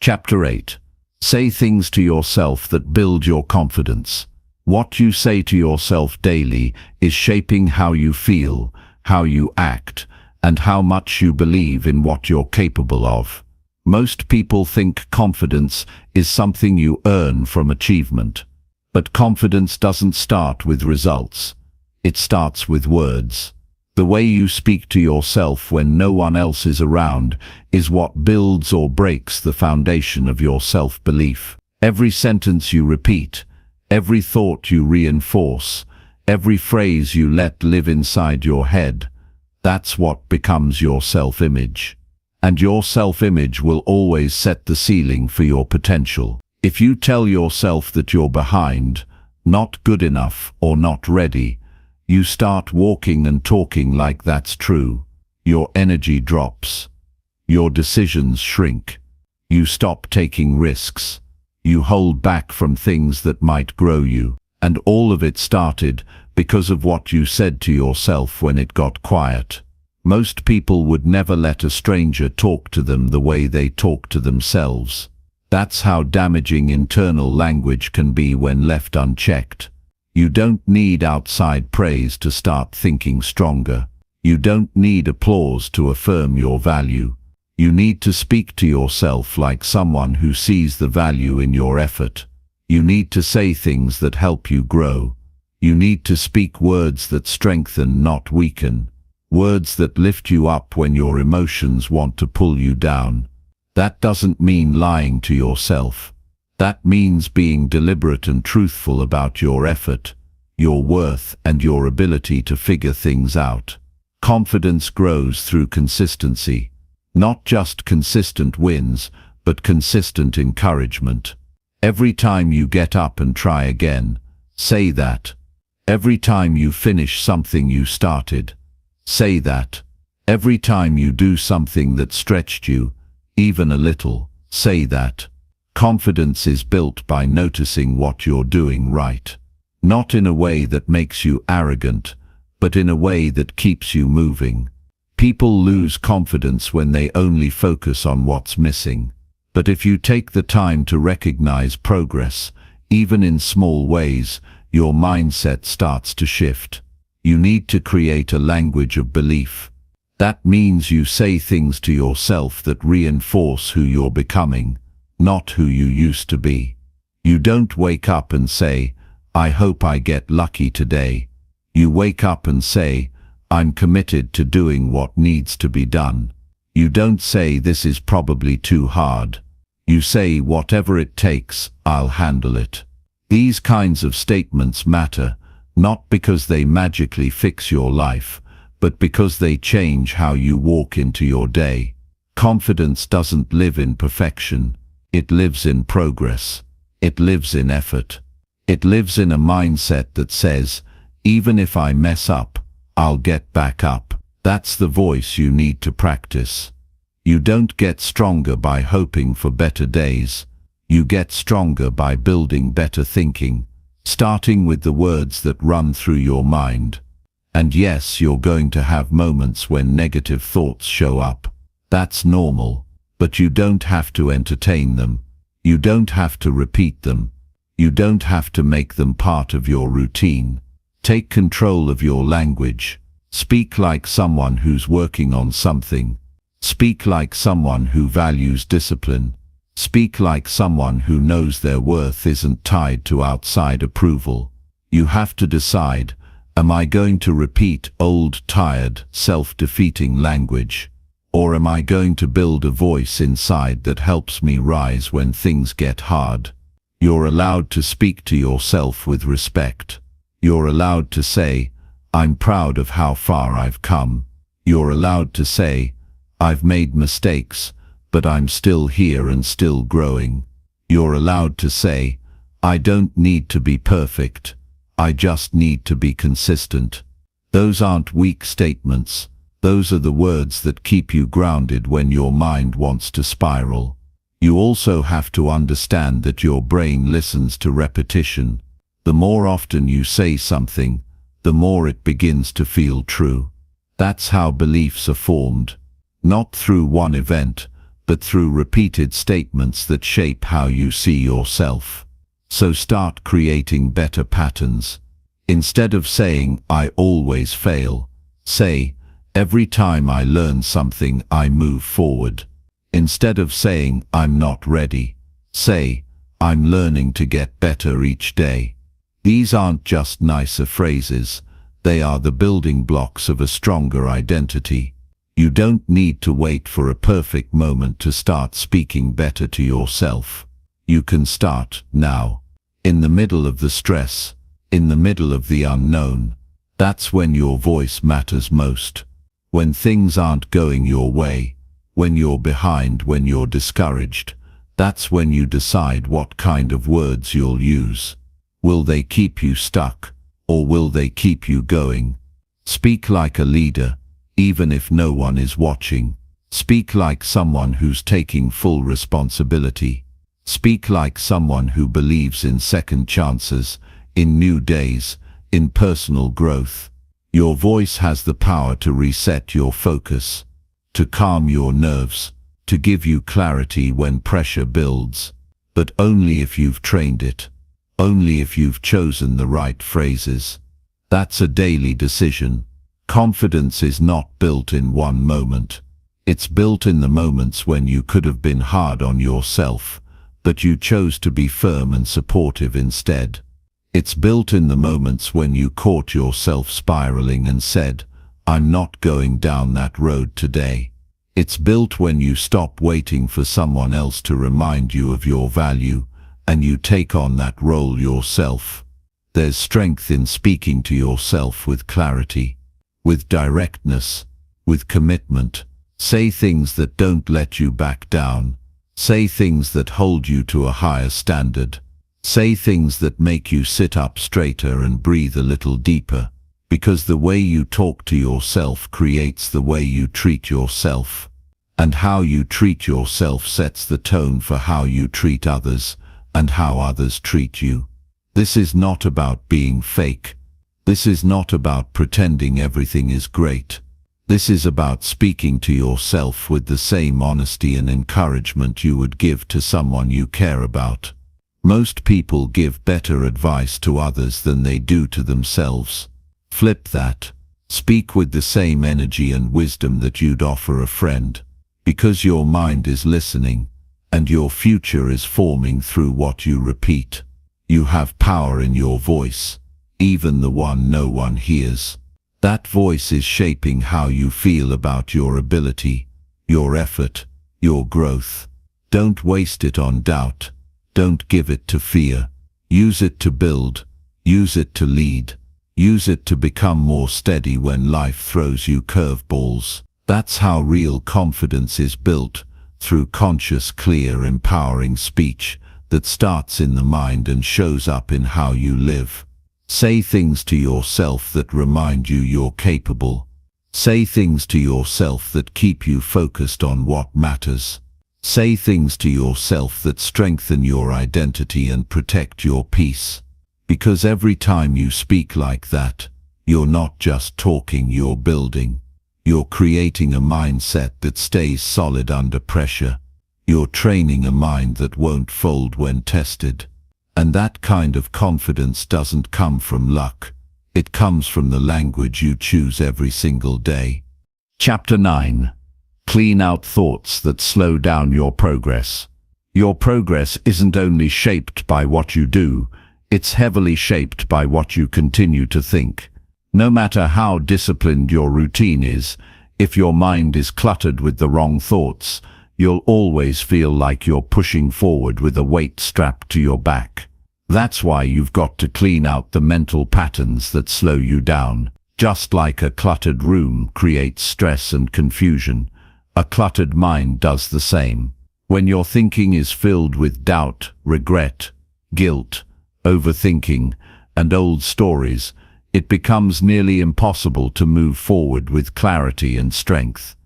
Chapter 8. Say things to yourself that build your confidence. What you say to yourself daily is shaping how you feel, how you act, and how much you believe in what you're capable of. Most people think confidence is something you earn from achievement. But confidence doesn't start with results. It starts with words. The way you speak to yourself when no one else is around is what builds or breaks the foundation of your self-belief. Every sentence you repeat, every thought you reinforce, every phrase you let live inside your head, that's what becomes your self-image. And your self-image will always set the ceiling for your potential. If you tell yourself that you're behind, not good enough, or not ready, you start walking and talking like that's true. Your energy drops. Your decisions shrink. You stop taking risks. You hold back from things that might grow you. And all of it started because of what you said to yourself when it got quiet. Most people would never let a stranger talk to them the way they talk to themselves. That's how damaging internal language can be when left unchecked. You don't need outside praise to start thinking stronger. You don't need applause to affirm your value. You need to speak to yourself like someone who sees the value in your effort. You need to say things that help you grow. You need to speak words that strengthen, not weaken. Words that lift you up when your emotions want to pull you down. That doesn't mean lying to yourself. That means being deliberate and truthful about your effort, your worth, and your ability to figure things out. Confidence grows through consistency, not just consistent wins, but consistent encouragement. Every time you get up and try again, say that. Every time you finish something you started, say that. Every time you do something that stretched you, even a little, say that. Confidence is built by noticing what you're doing right. Not in a way that makes you arrogant, but in a way that keeps you moving. People lose confidence when they only focus on what's missing. But if you take the time to recognize progress, even in small ways, your mindset starts to shift. You need to create a language of belief. That means you say things to yourself that reinforce who you're becoming, not who you used to be. You don't wake up and say, "I hope I get lucky today." You wake up and say, "I'm committed to doing what needs to be done." You don't say, "This is probably too hard." You say, "Whatever it takes, I'll handle it." These kinds of statements matter, not because they magically fix your life, but because they change how you walk into your day. Confidence doesn't live in perfection. It lives in progress. It lives in effort. It lives in a mindset that says, "Even if I mess up, I'll get back up." That's the voice you need to practice. You don't get stronger by hoping for better days. You get stronger by building better thinking, starting with the words that run through your mind. And yes, you're going to have moments when negative thoughts show up. That's normal, but you don't have to entertain them. You don't have to repeat them. You don't have to make them part of your routine. Take control of your language. Speak like someone who's working on something. Speak like someone who values discipline. Speak like someone who knows their worth isn't tied to outside approval. You have to decide, am I going to repeat old, tired, self-defeating language? Or am I going to build a voice inside that helps me rise when things get hard? You're allowed to speak to yourself with respect. You're allowed to say, "I'm proud of how far I've come." You're allowed to say, "I've made mistakes, but I'm still here and still growing." You're allowed to say, "I don't need to be perfect. I just need to be consistent." Those aren't weak statements. Those are the words that keep you grounded when your mind wants to spiral. You also have to understand that your brain listens to repetition. The more often you say something, the more it begins to feel true. That's how beliefs are formed. Not through one event, but through repeated statements that shape how you see yourself. So start creating better patterns. Instead of saying, "I always fail," say, "Every time I learn something, I move forward." Instead of saying, "I'm not ready," say, "I'm learning to get better each day." These aren't just nicer phrases. They are the building blocks of a stronger identity. You don't need to wait for a perfect moment to start speaking better to yourself. You can start now. In the middle of the stress, in the middle of the unknown. That's when your voice matters most. When things aren't going your way, when you're behind, when you're discouraged, that's when you decide what kind of words you'll use. Will they keep you stuck, or will they keep you going? Speak like a leader, even if no one is watching. Speak like someone who's taking full responsibility. Speak like someone who believes in second chances, in new days, in personal growth. Your voice has the power to reset your focus, to calm your nerves, to give you clarity when pressure builds. But only if you've trained it. Only if you've chosen the right phrases. That's a daily decision. Confidence is not built in one moment. It's built in the moments when you could have been hard on yourself, but you chose to be firm and supportive instead. It's built in the moments when you caught yourself spiraling and said, "I'm not going down that road today." It's built when you stop waiting for someone else to remind you of your value and you take on that role yourself. There's strength in speaking to yourself with clarity, with directness, with commitment. Say things that don't let you back down. Say things that hold you to a higher standard. Say things that make you sit up straighter and breathe a little deeper, because the way you talk to yourself creates the way you treat yourself. And how you treat yourself sets the tone for how you treat others and how others treat you. This is not about being fake. This is not about pretending everything is great. This is about speaking to yourself with the same honesty and encouragement you would give to someone you care about. Most people give better advice to others than they do to themselves. Flip that. Speak with the same energy and wisdom that you'd offer a friend, because your mind is listening, and your future is forming through what you repeat. You have power in your voice, even the one no one hears. That voice is shaping how you feel about your ability, your effort, your growth. Don't waste it on doubt. Don't give it to fear. Use it to build. Use it to lead. Use it to become more steady when life throws you curveballs. That's how real confidence is built, through conscious, clear, empowering speech that starts in the mind and shows up in how you live. Say things to yourself that remind you you're capable. Say things to yourself that keep you focused on what matters. Say things to yourself that strengthen your identity and protect your peace. Because every time you speak like that, you're not just talking, you're building. You're creating a mindset that stays solid under pressure. You're training a mind that won't fold when tested. And that kind of confidence doesn't come from luck. It comes from the language you choose every single day. Chapter 9. Clean out thoughts that slow down your progress. Your progress isn't only shaped by what you do, it's heavily shaped by what you continue to think. No matter how disciplined your routine is, if your mind is cluttered with the wrong thoughts, you'll always feel like you're pushing forward with a weight strapped to your back. That's why you've got to clean out the mental patterns that slow you down. Just like a cluttered room creates stress and confusion, a cluttered mind does the same. When your thinking is filled with doubt, regret, guilt, overthinking, and old stories, it becomes nearly impossible to move forward with clarity and strength.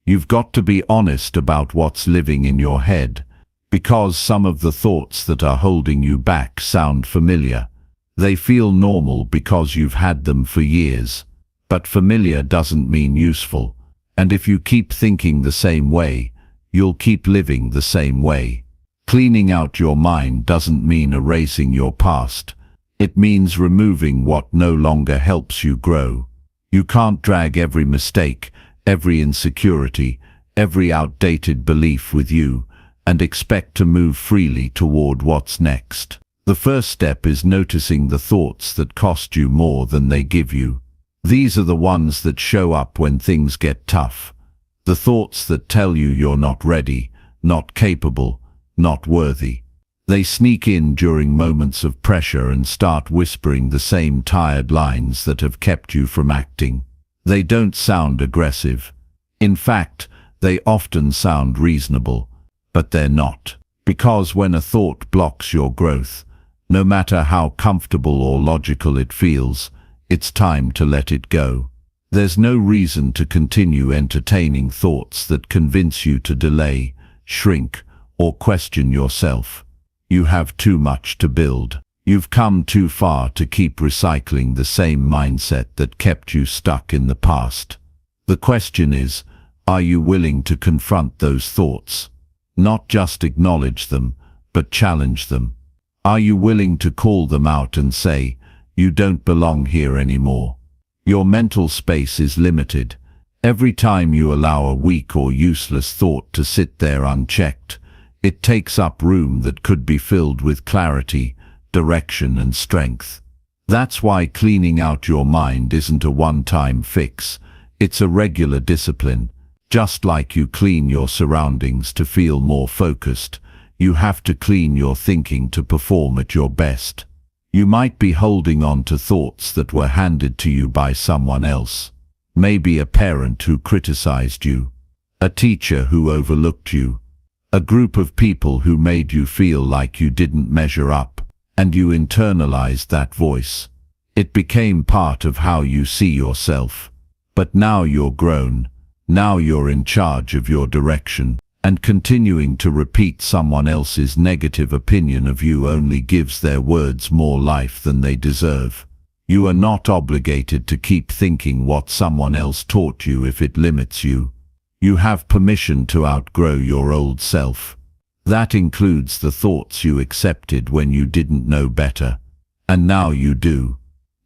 You've got to be honest about what's living in your head, because some of the thoughts that are holding you back sound familiar. They feel normal because you've had them for years. But familiar doesn't mean useful, and if you keep thinking the same way, you'll keep living the same way. Cleaning out your mind doesn't mean erasing your past. It means removing what no longer helps you grow. You can't drag every mistake, every insecurity, every outdated belief with you, and expect to move freely toward what's next. The first step is noticing the thoughts that cost you more than they give you. These are the ones that show up when things get tough. The thoughts that tell you you're not ready, not capable, not worthy. They sneak in during moments of pressure and start whispering the same tired lines that have kept you from acting. They don't sound aggressive. In fact, they often sound reasonable, but they're not. Because when a thought blocks your growth, no matter how comfortable or logical it feels, it's time to let it go. There's no reason to continue entertaining thoughts that convince you to delay, shrink, or question yourself. You have too much to build. You've come too far to keep recycling the same mindset that kept you stuck in the past. The question is, are you willing to confront those thoughts? Not just acknowledge them, but challenge them. Are you willing to call them out and say, you don't belong here anymore? Your mental space is limited. Every time you allow a weak or useless thought to sit there unchecked, it takes up room that could be filled with clarity, direction, and strength. That's why cleaning out your mind isn't a one-time fix. It's a regular discipline. Just like you clean your surroundings to feel more focused, You have to clean your thinking to perform at your best. You might be holding on to thoughts that were handed to you by someone else. Maybe a parent who criticized you, a teacher who overlooked you, a group of people who made you feel like you didn't measure up, and you internalized that voice. It became part of how you see yourself. But now you're grown, now you're in charge of your direction, and continuing to repeat someone else's negative opinion of you only gives their words more life than they deserve. You are not obligated to keep thinking what someone else taught you if it limits you. You have permission to outgrow your old self. That includes the thoughts you accepted when you didn't know better. And now you do.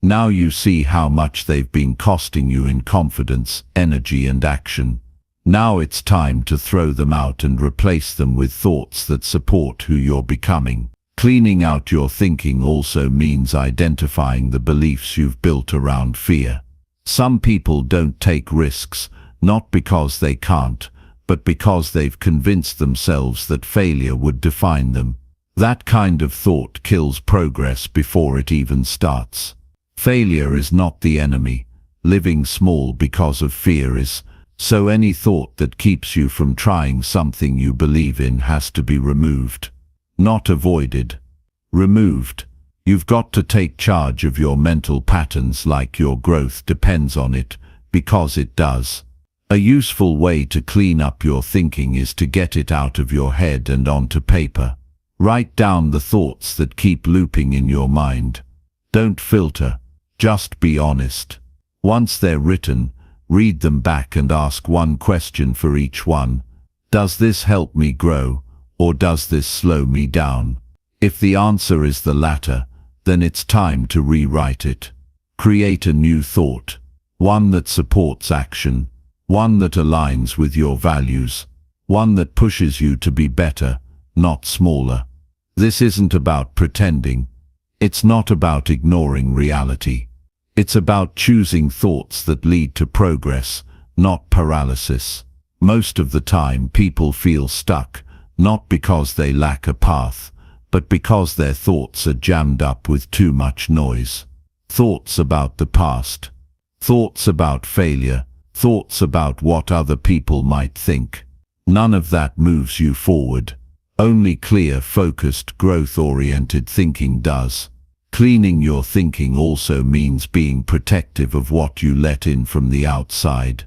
Now you see how much they've been costing you in confidence, energy and action. Now it's time to throw them out and replace them with thoughts that support who you're becoming. Cleaning out your thinking also means identifying the beliefs you've built around fear. Some people don't take risks, not because they can't, but because they've convinced themselves that failure would define them. That kind of thought kills progress before it even starts. Failure is not the enemy. Living small because of fear is. So any thought that keeps you from trying something you believe in has to be removed. Not avoided. Removed. You've got to take charge of your mental patterns like your growth depends on it, because it does. A useful way to clean up your thinking is to get it out of your head and onto paper. Write down the thoughts that keep looping in your mind. Don't filter, just be honest. Once they're written, read them back and ask one question for each one. Does this help me grow, or does this slow me down? If the answer is the latter, then it's time to rewrite it. Create a new thought, one that supports action, one that aligns with your values, one that pushes you to be better, not smaller. This isn't about pretending. It's not about ignoring reality. It's about choosing thoughts that lead to progress, not paralysis. Most of the time people feel stuck, not because they lack a path, but because their thoughts are jammed up with too much noise. Thoughts about the past, thoughts about failure, thoughts about what other people might think. None of that moves you forward. Only clear, focused, growth-oriented thinking does. Cleaning your thinking also means being protective of what you let in from the outside.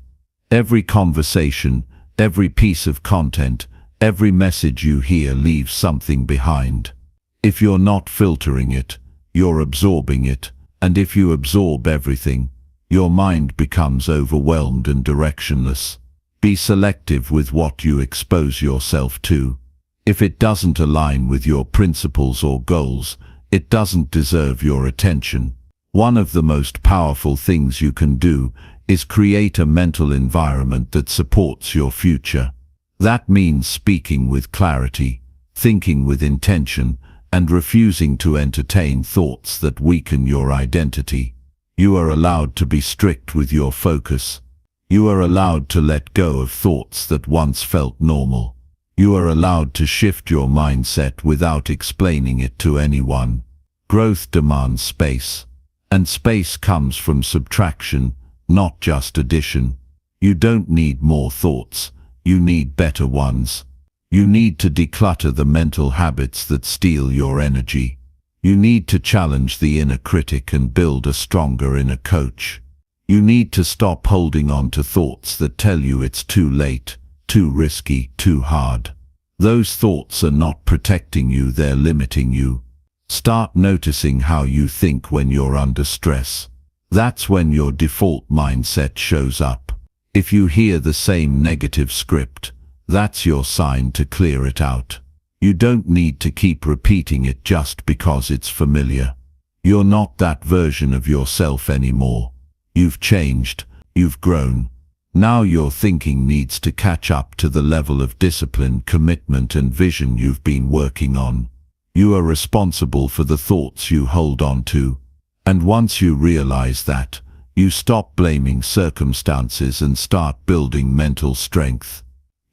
Every conversation, every piece of content, every message you hear leaves something behind. If you're not filtering it, you're absorbing it, and if you absorb everything, your mind becomes overwhelmed and directionless. Be selective with what you expose yourself to. If it doesn't align with your principles or goals, it doesn't deserve your attention. One of the most powerful things you can do is create a mental environment that supports your future. That means speaking with clarity, thinking with intention, and refusing to entertain thoughts that weaken your identity. You are allowed to be strict with your focus. You are allowed to let go of thoughts that once felt normal. You are allowed to shift your mindset without explaining it to anyone. Growth demands space, and space comes from subtraction, not just addition. You don't need more thoughts, you need better ones. You need to declutter the mental habits that steal your energy. You need to challenge the inner critic and build a stronger inner coach. You need to stop holding on to thoughts that tell you it's too late, too risky, too hard. Those thoughts are not protecting you, they're limiting you. Start noticing how you think when you're under stress. That's when your default mindset shows up. If you hear the same negative script, that's your sign to clear it out. You don't need to keep repeating it just because it's familiar. You're not that version of yourself anymore. You've changed, you've grown. Now your thinking needs to catch up to the level of discipline, commitment and vision you've been working on. You are responsible for the thoughts you hold on to. And once you realize that, you stop blaming circumstances and start building mental strength.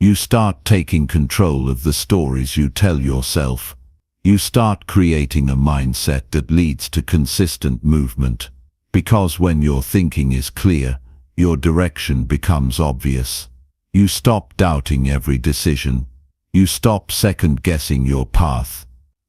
You start taking control of the stories you tell yourself. You start creating a mindset that leads to consistent movement. Because when your thinking is clear, your direction becomes obvious. You stop doubting every decision. You stop second-guessing your path.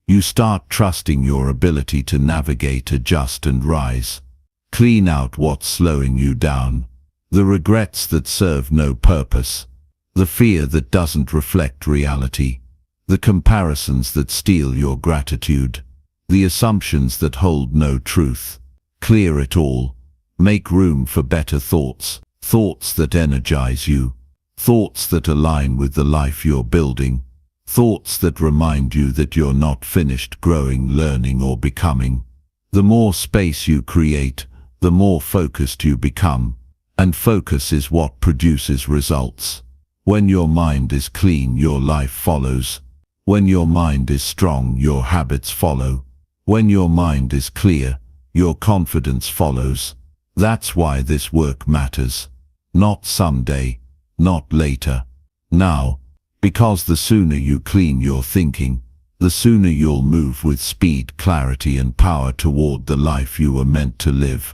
You start trusting your ability to navigate, adjust and rise. Clean out what's slowing you down. The regrets that serve no purpose. The fear that doesn't reflect reality. The comparisons that steal your gratitude. The assumptions that hold no truth. Clear it all. Make room for better thoughts. Thoughts that energize you. Thoughts that align with the life you're building. Thoughts that remind you that you're not finished growing, learning or becoming. The more space you create, the more focused you become. And focus is what produces results. When your mind is clean, your life follows. When your mind is strong, your habits follow. When your mind is clear, your confidence follows. That's why this work matters. Not someday, not later, now. Because the sooner you clean your thinking, the sooner you'll move with speed, clarity and power toward the life you were meant to live.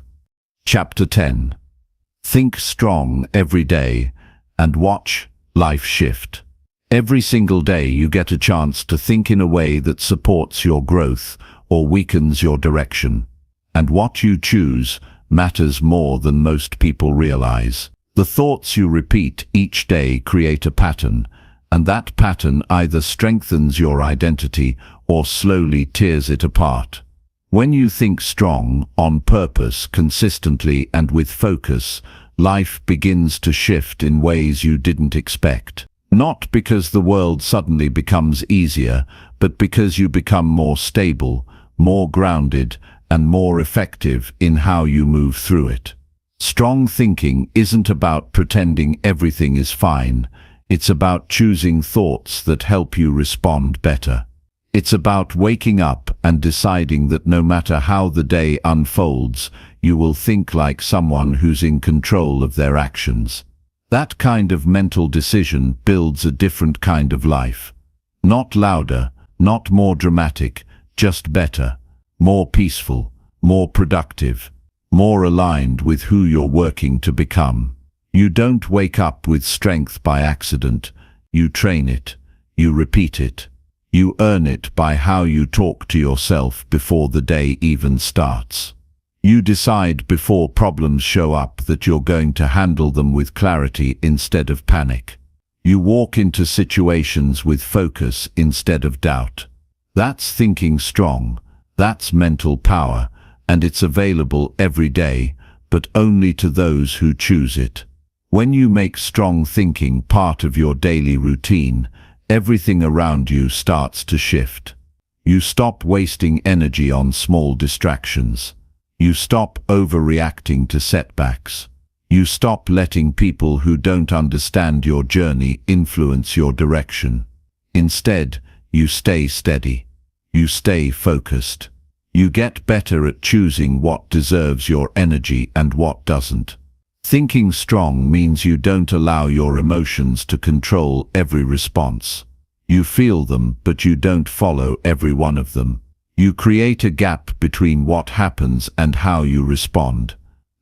Chapter 10. Think strong every day and watch life shift. Every single day you get a chance to think in a way that supports your growth or weakens your direction. And what you choose matters more than most people realize. The thoughts you repeat each day create a pattern, and that pattern either strengthens your identity or slowly tears it apart. When you think strong, on purpose, consistently and with focus, life begins to shift in ways you didn't expect. Not because the world suddenly becomes easier, but because you become more stable, more grounded, and more effective in how you move through it. Strong thinking isn't about pretending everything is fine. It's about choosing thoughts that help you respond better. It's about waking up and deciding that no matter how the day unfolds, you will think like someone who's in control of their actions. That kind of mental decision builds a different kind of life. Not louder, not more dramatic, just better, more peaceful, more productive, more aligned with who you're working to become. You don't wake up with strength by accident. You train it. You repeat it. You earn it by how you talk to yourself before the day even starts. You decide before problems show up that you're going to handle them with clarity instead of panic. You walk into situations with focus instead of doubt. That's thinking strong. That's mental power, and it's available every day, but only to those who choose it. When you make strong thinking part of your daily routine, everything around you starts to shift. You stop wasting energy on small distractions. You stop overreacting to setbacks. You stop letting people who don't understand your journey influence your direction. Instead, you stay steady. You stay focused. You get better at choosing what deserves your energy and what doesn't. Thinking strong means you don't allow your emotions to control every response. You feel them, but you don't follow every one of them. You create a gap between what happens and how you respond.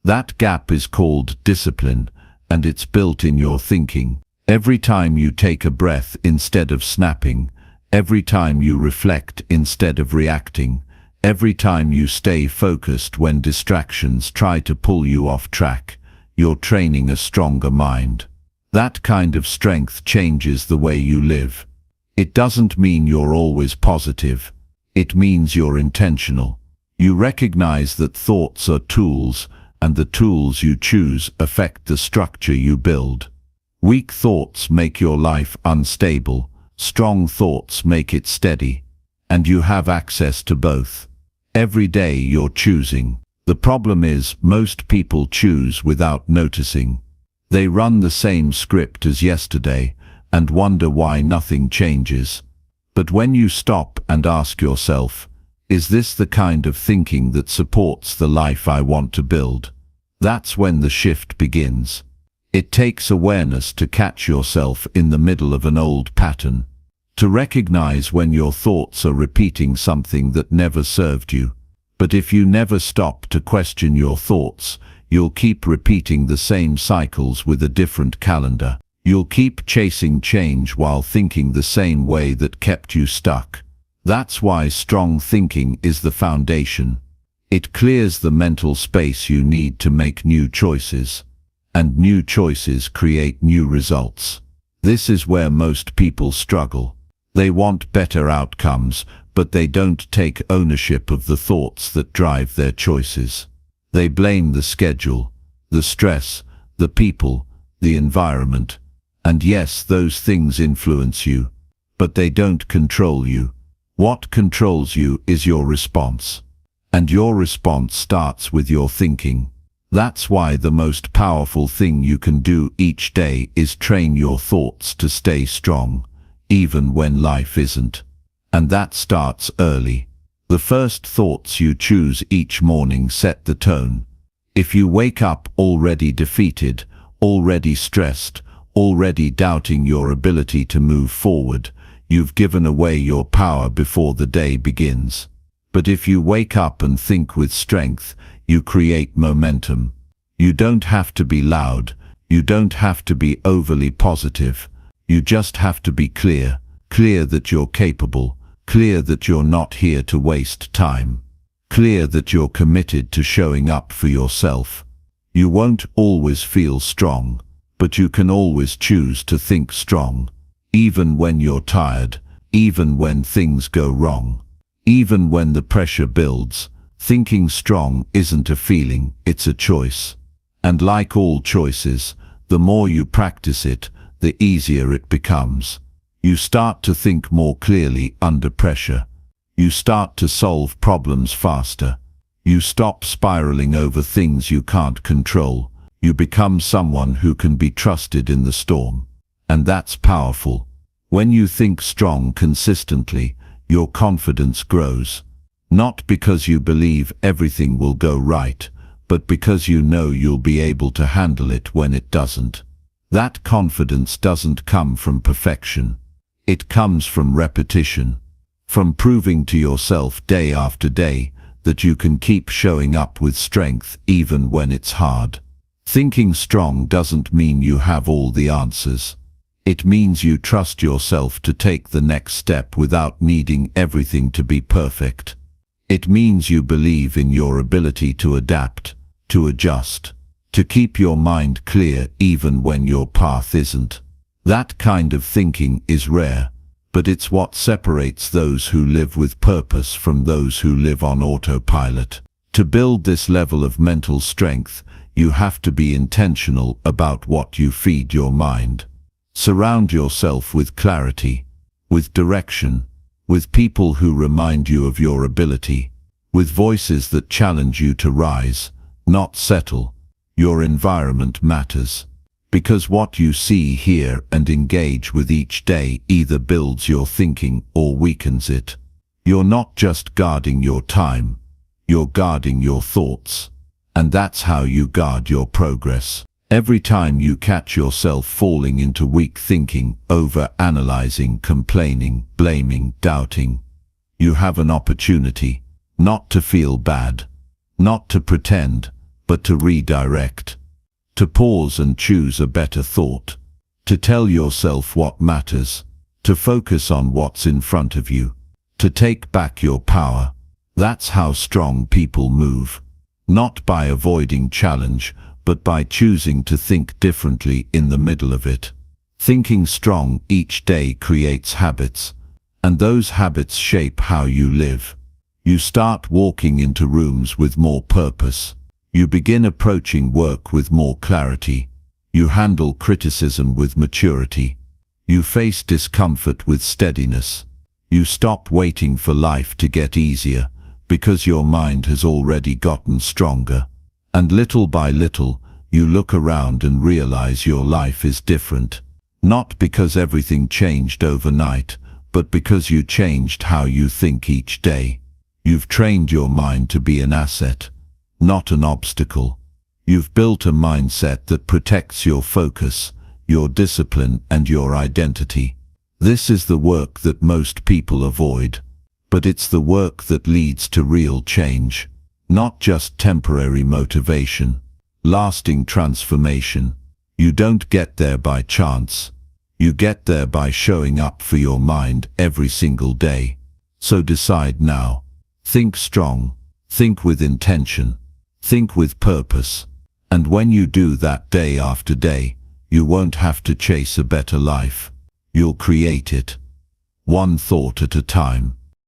That gap is called discipline, and it's built in your thinking. Every time you take a breath instead of snapping, every time you reflect instead of reacting, every time you stay focused when distractions try to pull you off track, you're training a stronger mind. That kind of strength changes the way you live. It doesn't mean you're always positive. It means you're intentional. You recognize that thoughts are tools, and the tools you choose affect the structure you build. Weak thoughts make your life unstable. Strong thoughts make it steady. And you have access to both. Every day you're choosing. The problem is, most people choose without noticing. They run the same script as yesterday and wonder why nothing changes. But when you stop and ask yourself, is this the kind of thinking that supports the life I want to build? That's when the shift begins. It takes awareness to catch yourself in the middle of an old pattern, to recognize when your thoughts are repeating something that never served you. But if you never stop to question your thoughts, you'll keep repeating the same cycles with a different calendar. You'll keep chasing change while thinking the same way that kept you stuck. That's why strong thinking is the foundation. It clears the mental space you need to make new choices. And new choices create new results. This is where most people struggle. They want better outcomes, but they don't take ownership of the thoughts that drive their choices. They blame the schedule, the stress, the people, the environment. And yes, those things influence you, but they don't control you. What controls you is your response. And your response starts with your thinking. That's why the most powerful thing you can do each day is train your thoughts to stay strong, even when life isn't. And that starts early. The first thoughts you choose each morning set the tone. If you wake up already defeated, already stressed, already doubting your ability to move forward, you've given away your power before the day begins. But if you wake up and think with strength, you create momentum. You don't have to be loud. You don't have to be overly positive. You just have to be clear. Clear that you're capable. Clear that you're not here to waste time. Clear that you're committed to showing up for yourself. You won't always feel strong, but you can always choose to think strong. Even when you're tired, even when things go wrong, even when the pressure builds, thinking strong isn't a feeling, it's a choice. And like all choices, the more you practice it, the easier it becomes. You start to think more clearly under pressure. You start to solve problems faster. You stop spiraling over things you can't control. You become someone who can be trusted in the storm. And that's powerful. When you think strong consistently, your confidence grows. Not because you believe everything will go right, but because you know you'll be able to handle it when it doesn't. That confidence doesn't come from perfection. It comes from repetition, from proving to yourself day after day that you can keep showing up with strength even when it's hard. Thinking strong doesn't mean you have all the answers. It means you trust yourself to take the next step without needing everything to be perfect. It means you believe in your ability to adapt, to adjust, to keep your mind clear even when your path isn't. That kind of thinking is rare, but it's what separates those who live with purpose from those who live on autopilot. To build this level of mental strength, you have to be intentional about what you feed your mind. Surround yourself with clarity, with direction, with people who remind you of your ability, with voices that challenge you to rise, not settle. Your environment matters. Because what you see, hear, and engage with each day either builds your thinking or weakens it. You're not just guarding your time, you're guarding your thoughts. And that's how you guard your progress. Every time you catch yourself falling into weak thinking, over-analyzing, complaining, blaming, doubting, you have an opportunity, not to feel bad, not to pretend, but to redirect. To pause and choose a better thought, to tell yourself what matters, to focus on what's in front of you, to take back your power. That's how strong people move. Not by avoiding challenge, but by choosing to think differently in the middle of it. Thinking strong each day creates habits, and those habits shape how you live. You start walking into rooms with more purpose. You begin approaching work with more clarity. You handle criticism with maturity. You face discomfort with steadiness. You stop waiting for life to get easier, because your mind has already gotten stronger. And little by little, you look around and realize your life is different. Not because everything changed overnight, but because you changed how you think each day. You've trained your mind to be an asset, not an obstacle. You've built a mindset that protects your focus, your discipline, and your identity. This is the work that most people avoid, but it's the work that leads to real change, not just temporary motivation, lasting transformation. You don't get there by chance. You get there by showing up for your mind every single day. So decide now. Think strong. Think with intention. Think with purpose. And when you do that day after day, you won't have to chase a better life. You'll create it. One thought at a time.